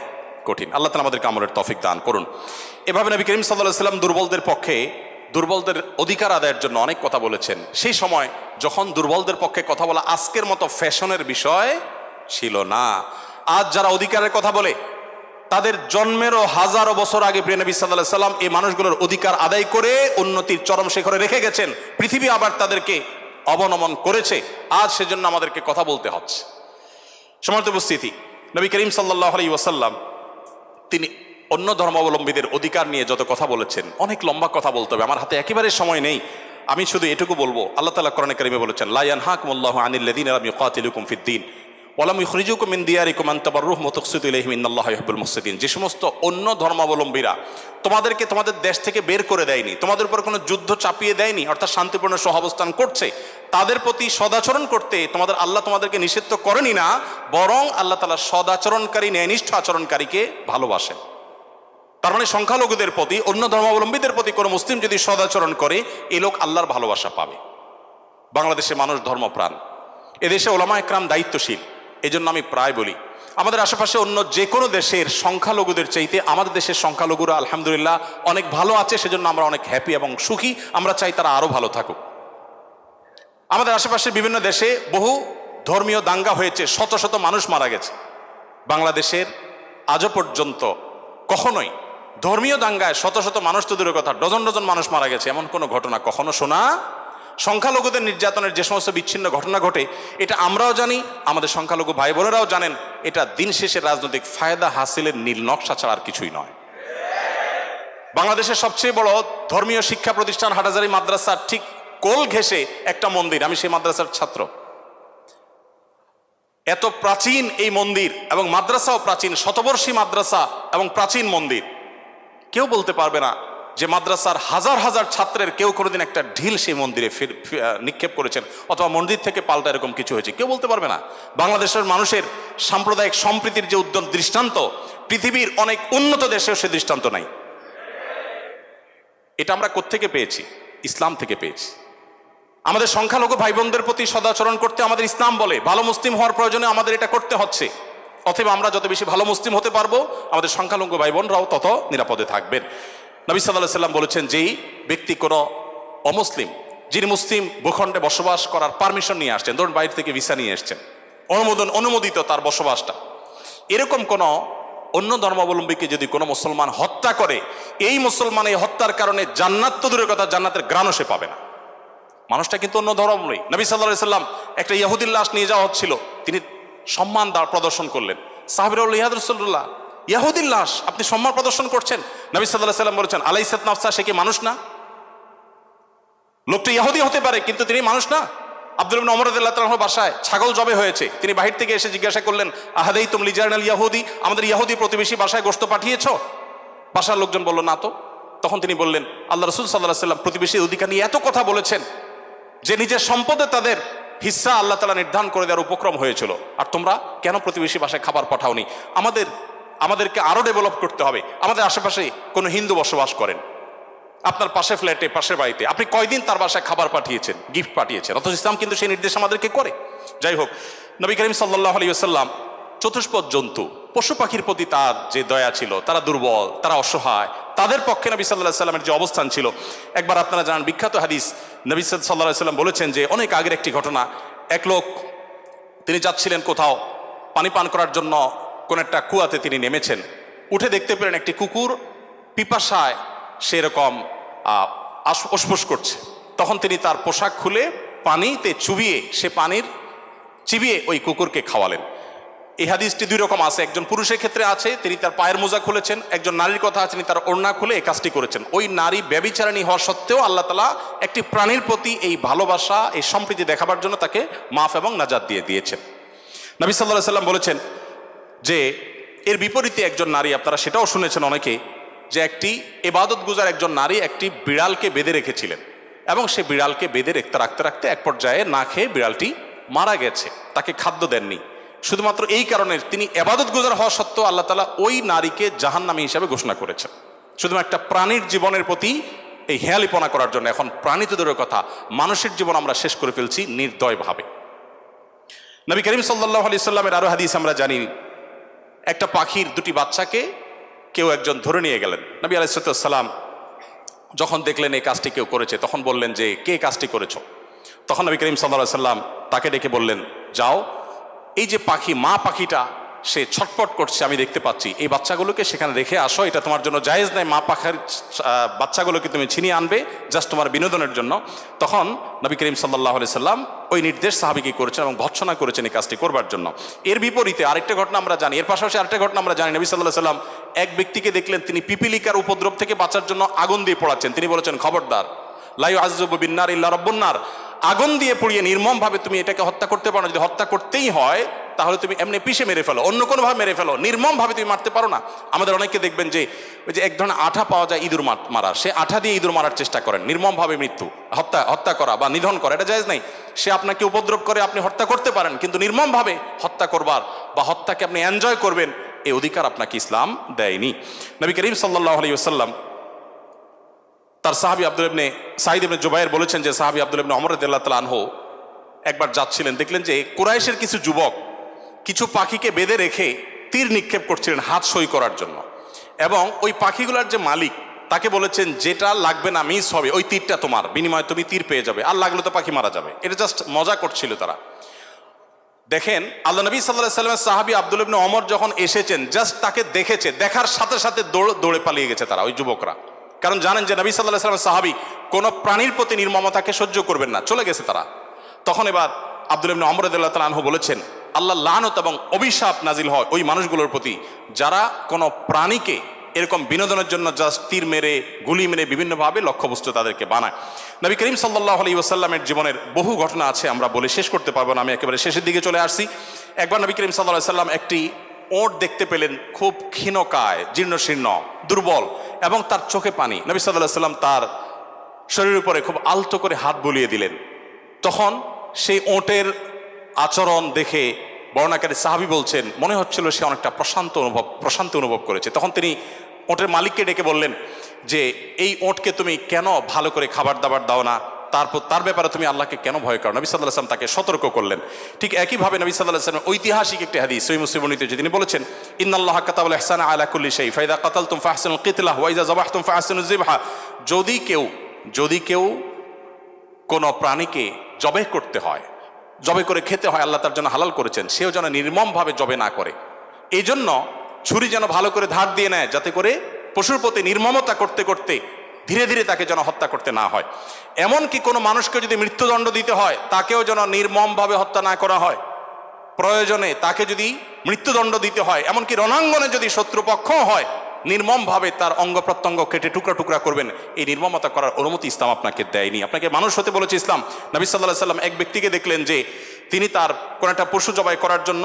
কঠিন। আল্লাহ তাআলা আমাদেরকে আমলের তৌফিক দান করুন। এভাবে নবী করিম সাল্লাল্লাহু আলাইহি ওয়াসাল্লাম দুর্বলদের পক্ষে, দুর্বলদের অধিকার আদায়ের জন্য অনেক কথা বলেছেন। সেই সময় যখন দুর্বলদের পক্ষে কথা বলা আজকের মতো ফ্যাশনের বিষয় ছিল না। আজ যারা অধিকারের কথা বলে, তাদের জন্মেরও হাজারো বছর আগে প্রিয় নবী সাল্লাল্লাহু আলাইহি ওয়াসাল্লাম এই মানুষগুলোর অধিকার আদায় করে উন্নতির চরম শিখরে রেখে গেছেন। পৃথিবী আবার তাদেরকে অবনমন করেছে। আজ সেজন্য আমাদেরকে কথা বলতে হচ্ছে। সম্মানিত উপস্থিতি, নবী করিম সাল্লাল্লাহু আলাইহি ওয়াসাল্লাম তিনি অন্য ধর্মাবলম্বীদের অধিকার নিয়ে যত কথা বলেছেন, অনেক লম্বা কথা বলতে হবে, আমার হাতে একেবারে সময় নেই। আমি শুধু এটুকু বলবো, আল্লাহ তাআলা কোরআনে কারিমে বলেছেন, লা ইয়ানহাকুমুল্লাহু আনিল লাযিনা লাম ইউকাতিলুকুম ফিদ-দীন ওয়া লাম ইখরিজুকুম মিন দিয়ারিকুম আন তাবাররুহুম ওয়া তুকসিতু ইলাইহিম ইন্নাল্লাহা ইউহিব্বুল মুকসিতিন। যে সমস্ত অন্য ধর্মাবলম্বীরা তোমাদেরকে তোমাদের দেশ থেকে বের করে দেয়নি, তোমাদের উপর কোনো যুদ্ধ চাপিয়ে দেয়নি, অর্থাৎ শান্তিপূর্ণ সহাবস্থান করছে, তাদের প্রতি সদাচরণ করতে তোমাদের আল্লাহ তোমাদেরকে নিষিদ্ধ করেনি না, বরং আল্লাহ তাআলা সদাচরণকারী, ন্যায়নিষ্ঠ আচরণকারীকে ভালোবাসেন। তার মানে সংখ্যালঘুদের প্রতি, অন্য ধর্মাবলম্বীদের প্রতি কোনো মুসলিম যদি সদাচরণ করে, এই লোক আল্লাহর ভালোবাসা পাবে। বাংলাদেশে মানুষ ধর্মপ্রাণ, এদেশে ওলামা একরাম দায়িত্বশীল। এই জন্য আমি প্রায় বলি, আমাদের আশেপাশে অন্য যে কোনো দেশের সংখ্যালঘুদের চাইতে আমাদের দেশের সংখ্যালঘুরা আলহামদুলিল্লাহ অনেক ভালো আছে, সেজন্য আমরা অনেক হ্যাপি এবং সুখী। আমরা চাই তারা আরো ভালো থাকুক। আমাদের আশেপাশের বিভিন্ন দেশে বহু ধর্মীয় দাঙ্গা হয়েছে, শত শত মানুষ মারা গেছে। বাংলাদেশের আজও পর্যন্ত কখনোই ধর্মীয় দাঙ্গায় শত শত মানুষ তো দূরের কথা, ডজন ডজন মানুষ মারা গেছে এমন কোনো ঘটনা কখনো শোনা। সংখ্যালঘুদের নির্যাতনের যে সমস্ত বিচ্ছিন্ন ঘটনা ঘটে, এটা আমরাও জানি, আমাদের সংখ্যালঘু ভাই বোনেরাও জানেন। এটা দিন শেষে রাজনৈতিক ফায়দা হাসিলের নীল নকশা ছাড়া আর কিছুই নয়। বাংলাদেশের সবচেয়ে বড় ধর্মীয় শিক্ষা প্রতিষ্ঠান হাটহাজারী মাদ্রাসার ঠিক কোল ঘেঁষে একটা মন্দির, আমি সেই মাদ্রাসার ছাত্র। এত প্রাচীন এই মন্দির এবং মাদ্রাসাও প্রাচীন, শতবর্ষী মাদ্রাসা এবং প্রাচীন মন্দির। কেউ বলতে পারবে না যে মাদ্রাসার হাজার হাজার ছাত্রের কেউ কোনোদিন একটা ঢিল সেই মন্দিরে নিক্ষেপ করেছেন অথবা মন্দির থেকে পাল্টা এরকম কিছু হয়েছে, কেউ বলতে পারবে না। বাংলাদেশের মানুষের সাম্প্রদায়িক সম্প্রীতির যে উদ্যম দৃষ্টান্ত, পৃথিবীর অনেক উন্নত দেশেও সে দৃষ্টান্ত নাই। এটা আমরা কোত্থেকে পেয়েছি? ইসলাম থেকে পেয়েছি। আমাদের সংখ্যালঘু ভাই বোনদের প্রতি সদাচরণ করতে আমাদের ইসলাম বলে, ভালো মুসলিম হওয়ার প্রয়োজনে আমাদের এটা করতে হচ্ছে। অতএব আমরা যত বেশি ভালো মুসলিম হতে পারবো, আমাদের সংখ্যালঘু ভাই বোনরাও তত নিরাপদে থাকবেন। নবী সাল্লাল্লাহু আলাইহি সাল্লাম বলেছেন, যেই ব্যক্তি কোনো অমুসলিম, যিনি মুসলিম ভূখণ্ডে বসবাস করার পারমিশন নিয়ে আসছেন, ধরুন বাইরে থেকে ভিসা নিয়ে এসছেন, অনুমোদিত তার বসবাসটা, এরকম কোনো অন্য ধর্মাবলম্বীকে যদি কোনো মুসলমান হত্যা করে, এই মুসলমান এই হত্যার কারণে জান্নাত তো দূরের কথা, জান্নাতের ঘ্রাণও সে পাবে না। মানুষটা কিন্তু অন্য ধর্মাবলম্বী। নবী সাল্লাল্লাহু আলাইহি সাল্লাম একটা ইহুদির লাশ নিয়ে যাওয়া হচ্ছিল, তিনি সম্মান প্রদর্শন করলেন। সাহাবীরা বললেন, ইয়া রাসূলুল্লাহ, ইহুদির লাশ আপনি সম্মান প্রদর্শন করছেন? নবী সাল্লাল্লাহু আলাইহি সাল্লাম বলেছেন, আলাইসাত নাফসা, সে কি মানুষ না? লোকটা ইহুদি হতে পারে কিন্তু তিনি মানুষ না। আব্দুল্লাহ ইবনে ওমর রাদিয়াল্লাহু তাআলার বাসায় ছাগল জবে হয়েছে, তিনি বাহির থেকে এসে জিজ্ঞাসা করলেন, আহাদাইতুম লিজারনাল ইয়াহুদি, আমাদের ইহুদি প্রতিবেশী বাসায় গোশত পাঠিয়েছো? বাসার লোকজন বলল, না তো। তখন তিনি বললেন, আল্লাহ রাসূল সাল্লাল্লাহু আলাইহি সাল্লাম প্রতিবেশীর অধিকার নিয়ে এত কথা বলেছেন যে নিজের সম্পদে তাদের হিস্সা আল্লাহ তাআলা নির্ধারণ করে দেওয়ার উপক্রম হয়েছিল, আর তোমরা কেন প্রতিবেশী বাসায় খাবার পাঠাওনি? আমাদেরকে আরো ডেভেলপ করতে হবে। আমাদের আশেপাশে কোনো হিন্দু বসবাস করেন, আপনার পাশে ফ্ল্যাটে, পাশের বাড়িতে, আপনি কয়দিন তার বাসায় খাবার পাঠিয়েছেন, গিফট পাঠিয়েছেন? অথচ ইসলাম কিন্তু সেই নির্দেশ আমাদেরকে করে। যাই হোক, নবী করিম সাল্লাল্লাহু আলাইহি ওয়াসাল্লাম চতুষ্পদ জন্তু, পশু পাখির প্রতি তার যে দয়া ছিল, তারা দুর্বল, তারা অসহায়, তাদের পক্ষে নবী সাল্লাল্লাহু আলাইহি ওয়াসাল্লামের যে অবস্থান ছিল, একবার আপনারা জানেন বিখ্যাত হাদিস, নবী সাল্লাল্লাহু আলাইহি ওয়াসাল্লাম বলেছেন যে অনেক আগের একটি ঘটনা, এক লোক তিনি যাচ্ছিলেন কোথাও পানি পান করার জন্য, কোন একটা কুয়াতে তিনি নেমেছেন, উঠে দেখতে পেলেন একটি কুকুর পিপাসায় সেরকম অসফস করছে। তখন তিনি তার পোশাক খুলে পানিতে চুবিয়ে, সে পানির চিবিয়ে ওই কুকুরকে খাওয়ালেন। এই হাদিসটি দুই রকম আছে, একজন পুরুষের ক্ষেত্রে আছে, তিনি তার পায়ের মোজা খুলেছেন, একজন নারীর কথা আছে, তিনি তার ওড়না খুলে এই কাজটি করেছেন। ওই নারী ব্যভিচারিণী হওয়া সত্ত্বেও আল্লাহ তাআলা একটি প্রাণীর প্রতি এই ভালোবাসা, এই সম্প্রীতি দেখাবার জন্য তাকে মাফ এবং নাজাত দিয়ে দিয়েছেন। নবী সাল্লাল্লাহু আলাইহি ওয়াসাল্লাম বলেছেন যে এর বিপরীতে একজন নারী, আপনারা সেটাও শুনেছেন অনেকে, যে একটি ইবাদত গুজার একজন নারী একটি বিড়ালকে বেঁধে রেখেছিলেন এবং সে বিড়ালকে বেঁধে রাখতে রাখতে এক পর্যায়ে না খেয়ে বিড়ালটি মারা গেছে, তাকে খাদ্য দেননি। শুধুমাত্র এই কারণে তিনি ইবাদত গুজার হওয়া সত্ত্বেও আল্লাহ তাআলা ওই নারীকে জাহান্নামী হিসাবে ঘোষণা করেছেন, শুধু একটা প্রাণীর জীবনের প্রতি এই হেয়ালিপনা করার জন্য। এখন প্রাণী তো দূরের কথা, মানুষের জীবন আমরা শেষ করে ফেলছি নির্দয়ভাবে। নবী করিম সাল্লাল্লাহু আলাইহি সাল্লামের আরো হাদিস আমরা জানি, একটা পাখির দুটি বাচ্চাকে কেউ একজন ধরে নিয়ে গেলেন। নবী আলাইহিস সালাম যখন দেখলেন এই কাজটি কেউ করেছে, তখন বললেন যে কে কাজটি করেছো? তখন নবী করিম সাল্লাল্লাহু আলাইহি সাল্লাম তাকে ডেকে বললেন, যাও, এই যে পাখি, মা পাখিটা সে ছটফট করছে আমি দেখতে পাচ্ছি, এই বাচ্চাগুলোকে সেখানে রেখে আসো, এটা তোমার জন্য জায়েজ নাই, মা পাখির বাচ্চাগুলোকে তুমি ছিনিয়ে আনবে জাস্ট তোমার বিনোদনের জন্য। তখন নবী করিম সাল্লাল্লাহু আলাইহি সাল্লাম ওই নির্দেশ সাহাবীকে করেছেন এবং ভৎসনা করেছেন এই কাজটি করবার জন্য। এর বিপরীতে আরেকটা ঘটনা আমরা জানি, এর পাশাপাশি আরেকটা ঘটনা আমরা জানি, নবী সাল্লাল্লাহু আলাইহি সাল্লাম এক ব্যক্তিকে দেখলেন তিনি পিপিলিকার উপদ্রব থেকে বাঁচার জন্য আগুন দিয়ে পোড়াচ্ছেন। তিনি বলেছেন, খবরদার, লা ইউআযযিবু বিন-নার ইল্লা রাব্বুন নার, আগুন দিয়ে পুড়িয়ে নির্মম ভাবে তুমি এটাকে হত্যা করতে পারো না। যদি হত্যা করতেই হয় তাহলে তুমি এমনি পিষে মেরে ফেলো, অন্য কোনো ভাবে মেরে ফেলো, নির্মম ভাবে তুমি মারতে পারো না। আমাদের অনেকে দেখবেন যে ওই যে এক ধরনের আঠা পাওয়া যায় ইঁদুর মারা, সে আঠা দিয়ে ইঁদুর মারার চেষ্টা করেন, নির্মম ভাবে মৃত্যু, হত্যা করা বা নিধন করা, এটা জায়েজ নাই। সে আপনাকে উপদ্রব করে, আপনি হত্যা করতে পারেন, কিন্তু নির্মম ভাবে হত্যা করবার বা হত্যাকে আপনি এনজয় করবেন, এই অধিকার আপনাকে ইসলাম দেয়নি। নবী করিম সাল্লাল্লাহু আলাইহি ওয়াসাল্লাম তার সাহাবী আব্দুল্লাহ ইবনে সাঈদ ইবনে জুবায়ের বলেছেন যে সাহাবী আব্দুল্লাহ ইবনে ওমর রাদিয়াল্লাহু তাআলা আনহু একবার যাচ্ছিলেন, দেখলেন যে কুরাইশের কিছু যুবক কিছু পাখিকে বেঁধে রেখে তীর নিক্ষেপ করছিলেন হাত সই করার জন্য, এবং ওই পাখিগুলোর যে মালিক তাকে বলেছেন যেটা লাগবে না মিস হবে, ওই তীরটা তোমার, বিনিময়ে তুমি তীর পেয়ে যাবে, আর লাগলে তো পাখি মারা যাবে। এটা জাস্ট মজা করছিল তারা। দেখেন আল্লাহ নবী সাল্লাল্লাহু আলাইহি ওয়াসাল্লামের সাহাবী আব্দুল্লাহ ইবনে ওমর যখন এসেছেন, জাস্ট তাকে দেখেছে, দেখার সাথে সাথে দৌড়ে পালিয়ে গেছে তারা, ওই যুবকরা। কারণ জানেন যে নবী সাল্লাল্লাহু আলাইহি ওয়াসাল্লামের সাহাবী কোনো প্রাণীর প্রতি নির্মমতাকে সহ্য করবেন না, চলে গেছে তারা। তখন এবার আব্দুল্লাহ ইবনে ওমর রাদিয়াল্লাহু তাআলা আনহু বলেছেন, আল্লাহ লানত এবং অভিশাপ নাজিল হয় ওই মানুষগুলোর প্রতি যারা কোনো প্রাণীকে এরকম বিনোদনের জন্য জাস্ট তীর মেরে গুলি মেরে বিভিন্নভাবে লক্ষ্যবস্তু তাদেরকে বানায়। নবী করিম সাল্লাল্লাহু আলাইহি ওয়াসাল্লামের জীবনের বহু ঘটনা আছে, আমরা বলে শেষ করতে পারবো না, আমি একেবারে শেষের দিকে চলে আসছি। একবার নবী করিম সাল্লাল্লাহু আলাইহি ওয়াসাল্লাম একটি ওট দেখতে পেলেন, খুব ক্ষীণকায়, জীর্ণশীর্ণ, দুর্বল, এবং তার চোখে পানি। নবী সাল্লাল্লাহু আলাইহি ওয়াসাল্লাম তার শরীরের উপরে খুব আলতো করে হাত বুলিয়ে দিলেন। তখন সেই ওটের আচরণ দেখে বর্ণনাকারী সাহাবী বলছেন, মনে হচ্ছিল সে অনেকটা প্রশান্তি অনুভব করেছে। তখন তিনি ওটের মালিককে ডেকে বললেন যে এই ওটকে তুমি কেন ভালো করে খাবার দাবার দাও না, তার ব্যাপারে তুমি আল্লাহকে কেন ভয় করো? নবী সাল্লাল্লাহু আলাইহি ওয়াসাল্লাম তাকে সতর্ক করলেন। ঠিক একইভাবে নবী সাল্লাল্লাহু আলাইহি ওয়াসাল্লাম ঐতিহাসিক একটি হাদিস সহিহ মুসলিম বর্ণিত, তিনি বলেছেন, ইন্নাল্লাহা কাতাবাল ইহসানা আলা কুল্লি শাই ফাইদা কাতালতুম ফাহসিনুল কিতলাহ ওয়া ইযা যাবাহতুম ফাহসিনুজ যিবহা। যদি কেউ কোনো প্রাণীকে জবাই করতে হয়, জবাই করে খেতে হয়, আল্লাহ তার জন্য হালাল করেছেন, সেও যেন নির্মমভাবে জবাই না করে। এই জন্য ছুরি যেন ভালো করে ধার দিয়ে নেয়, যাতে করে পশুর প্রতি নির্মমতা করতে করতে ধীরে ধীরে তাকে যেন হত্যা করতে না হয়। এমনকি কোনো মানুষকে যদি মৃত্যুদণ্ড দিতে হয়, তাকেও যেন নির্মমভাবে হত্যা না করা হয়। প্রয়োজনে তাকে যদি মৃত্যুদণ্ড দিতে হয়, এমনকি রণাঙ্গনে যদি শত্রুপক্ষ হয়, নির্মমভাবে তার অঙ্গ প্রত্যঙ্গ কেটে টুকরা টুকরা করবেন। এই নির্মমতা করার অনুমতি ইসলাম আপনাকে দেয়নি, আপনাকে মানুষ হতে বলেছে ইসলাম। নবী সাল্লাল্লাহু আলাইহি ওয়াসাল্লাম এক ব্যক্তিকে দেখলেন যে তিনি তার কোন একটা পশু জবাই করার জন্য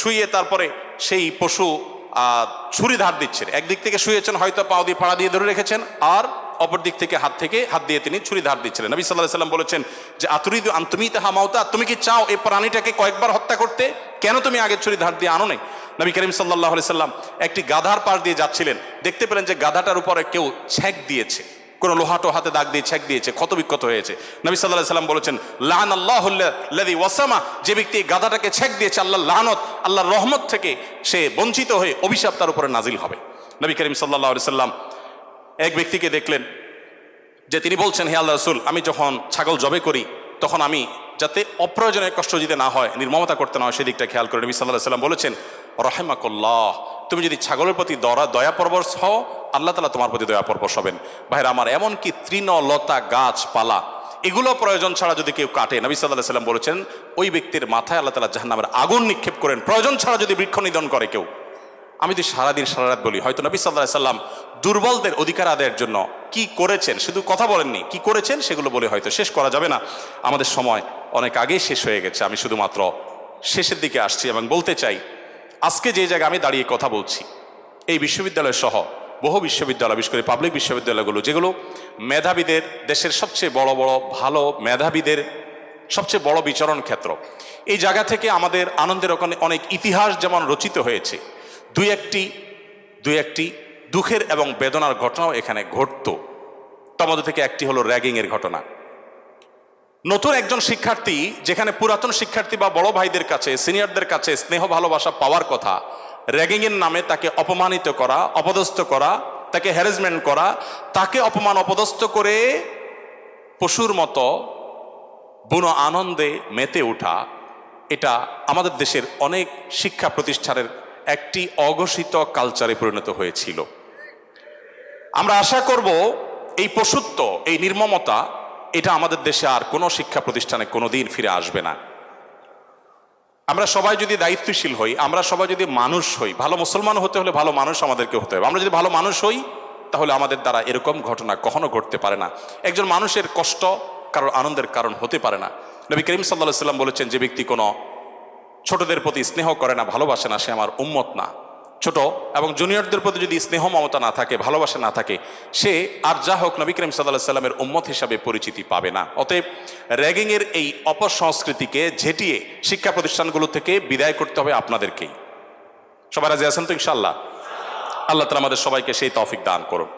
শুয়ে তারপরে সেই পশু ছুরি ধার দিচ্ছেন। একদিক থেকে শুয়েছেন, হয়তো পাও দিয়ে পাড়া দিয়ে ধরে রেখেছেন, আর অপর দিক থেকে হাত দিয়ে তিনি ছুরি ধার দিচ্ছিলেন। নবী সাল্লাল্লাহু আলাইহি ওয়াসাল্লাম বলেছেন যে আতুরিদু আন তুমিতাহা মাউতা, তুমি কি চাও এই প্রাণীটাকে কয়েকবার হত্যা করতে? কেন তুমি আগে ছুরি ধার দিয়ে আনো নাই? নবী করিম সাল্লাল্লাহু আলাইহি ওয়াসাল্লাম একটি গাধার পাশ দিয়ে যাচ্ছিলেন, দেখতে পেলেন যে গাধাটার উপরে কেউ ছেক দিয়েছে, কোনো লোহাটো হাতে দাগ দিয়ে ছেক দিয়েছে, ক্ষতবিক্ষত হয়েছে। নবী সাল্লাল্লাহু আলাইহি ওয়াসাল্লাম বলেছেন, লাআনাল্লাহুল্লাযী ওয়াসামা, যে ব্যক্তি গাধাটাকে ছেক দিয়েছে, আল্লাহর লানত, আল্লাহর রহমত থেকে সে বঞ্চিত হয়ে অভিশাপ তার উপরে নাজিল হবে। নবী করিম সাল্লাল্লাহু আলাইহি ওয়াসাল্লাম এক ব্যক্তিকে দেখলেন যে তিনি বলছেন, হে আল্লাহর রাসূল, আমি যখন ছাগল জবাই করি তখন আমি যাতে অপ্রয়োজনীয় কষ্ট দিতে না হয়, নির্মমতা করতে না হয়, সেদিকটা খেয়াল করে। নবী সাল্লাল্লাহু আলাইহি ওয়াসাল্লাম বলেছেন, রাহিমাকুল্লাহ, তুমি যদি ছাগলের প্রতি দয়া পরবশ হও, আল্লাহ তাআলা তোমার প্রতি দয়া পরবশ হবেন। ভাইরা আমার, এমনকি তৃণ লতা গাছপালা এগুলো প্রয়োজন ছাড়া যদি কেউ কাটে, নবী সাল্লাল্লাহু আলাইহি ওয়াসাল্লাম বলেছেন ওই ব্যক্তির মাথায় আল্লাহ তাআলা জাহান্নামের আগুন নিক্ষেপ করেন। প্রয়োজন ছাড়া যদি বৃক্ষ নিধন করে কেউ, আমি তো সারাদিন সারারাত বলি, হয়তো নবী সাল্লাল্লাহু আলাইহি ওয়াসাল্লাম দুর্বলদের অধিকার আদায়ের জন্য কি করেছেন, শুধু কথা বলেননি, কি করেছেন সেগুলো বলে হয়তো শেষ করা যাবে না। আমাদের সময় অনেক আগেই শেষ হয়ে গেছে, আমি শুধুমাত্র শেষের দিকে আসছি এবং বলতে চাই, আজকে যে জায়গায় আমি দাঁড়িয়ে কথা বলছি, এই বিশ্ববিদ্যালয় সহ বহু বিশ্ববিদ্যালয়, বিশেষ করে পাবলিক বিশ্ববিদ্যালয়গুলো, যেগুলো মেধাবীদের, দেশের সবচেয়ে বড় ভালো মেধাবীদের সবচেয়ে বড় বিচরণ ক্ষেত্র, এই জায়গা থেকে আমাদের আনন্দের অনেক ইতিহাস যেমন রচিত হয়েছে, দুই একটি দুঃখের এবং বেদনার ঘটনাও এখানে ঘটতো। তার মধ্যে থেকে একটি হলো র্যাগিংয়ের ঘটনা। নতুন একজন শিক্ষার্থী, যেখানে পুরাতন শিক্ষার্থী বা বড় ভাইদের কাছে, সিনিয়রদের কাছে স্নেহ ভালোবাসা পাওয়ার কথা, র্যাগিংয়ের নামে তাকে অপমানিত করা, অপদস্থ করা, তাকে হ্যারাসমেন্ট করা, তাকে অপমান অপদস্থ করে পশুর মতো বুনো আনন্দে মেতে ওঠা, এটা আমাদের দেশের অনেক শিক্ষা প্রতিষ্ঠানের একটি অঘোষিত কালচারে পরিণত হয়েছিল। আমরা আশা করব এই পশুত্ব, এই নির্মমতা, এটা আমাদের দেশে আর কোনো শিক্ষা প্রতিষ্ঠানে কোনোদিন ফিরে আসবে না। আমরা সবাই যদি দায়িত্বশীল হই, আমরা সবাই যদি মানুষ হই, ভালো মুসলমান হতে হলে ভালো মানুষ আমাদেরকে হতে হবে। আমরা যদি ভালো মানুষ হই, তাহলে আমাদের দ্বারা এরকম ঘটনা কখনো ঘটতে পারে না। একজন মানুষের কষ্ট কারোর আনন্দের কারণ হতে পারে না। নবী করিম সাল্লাল্লাহু আলাইহি ওয়াসাল্লাম বলেছেন, যে ব্যক্তি কোনো ছোটদের প্রতি স্নেহ করে না, ভালোবাসে না, সে আমার উম্মত না। ছোট এবং জুনিয়রদের প্রতি যদি স্নেহ মমতা না থাকে, ভালোবাসা না থাকে, সে আর যা হোক নবী করিম সাল্লাল্লাহু আলাইহি ওয়াসাল্লামের উম্মত হিসাবে পরিচিতি পাবে না। অতএব র্যাগিংয়ের এই অপসংস্কৃতিকে ঝেঁটিয়ে শিক্ষা প্রতিষ্ঠানগুলো থেকে বিদায় করতে হবে আপনাদেরকেই। সবাই রাজি আছেন তো ইনশাআল্লাহ? আল্লাহ তাআলা আমাদের সবাইকে সেই তৌফিক দান করুন।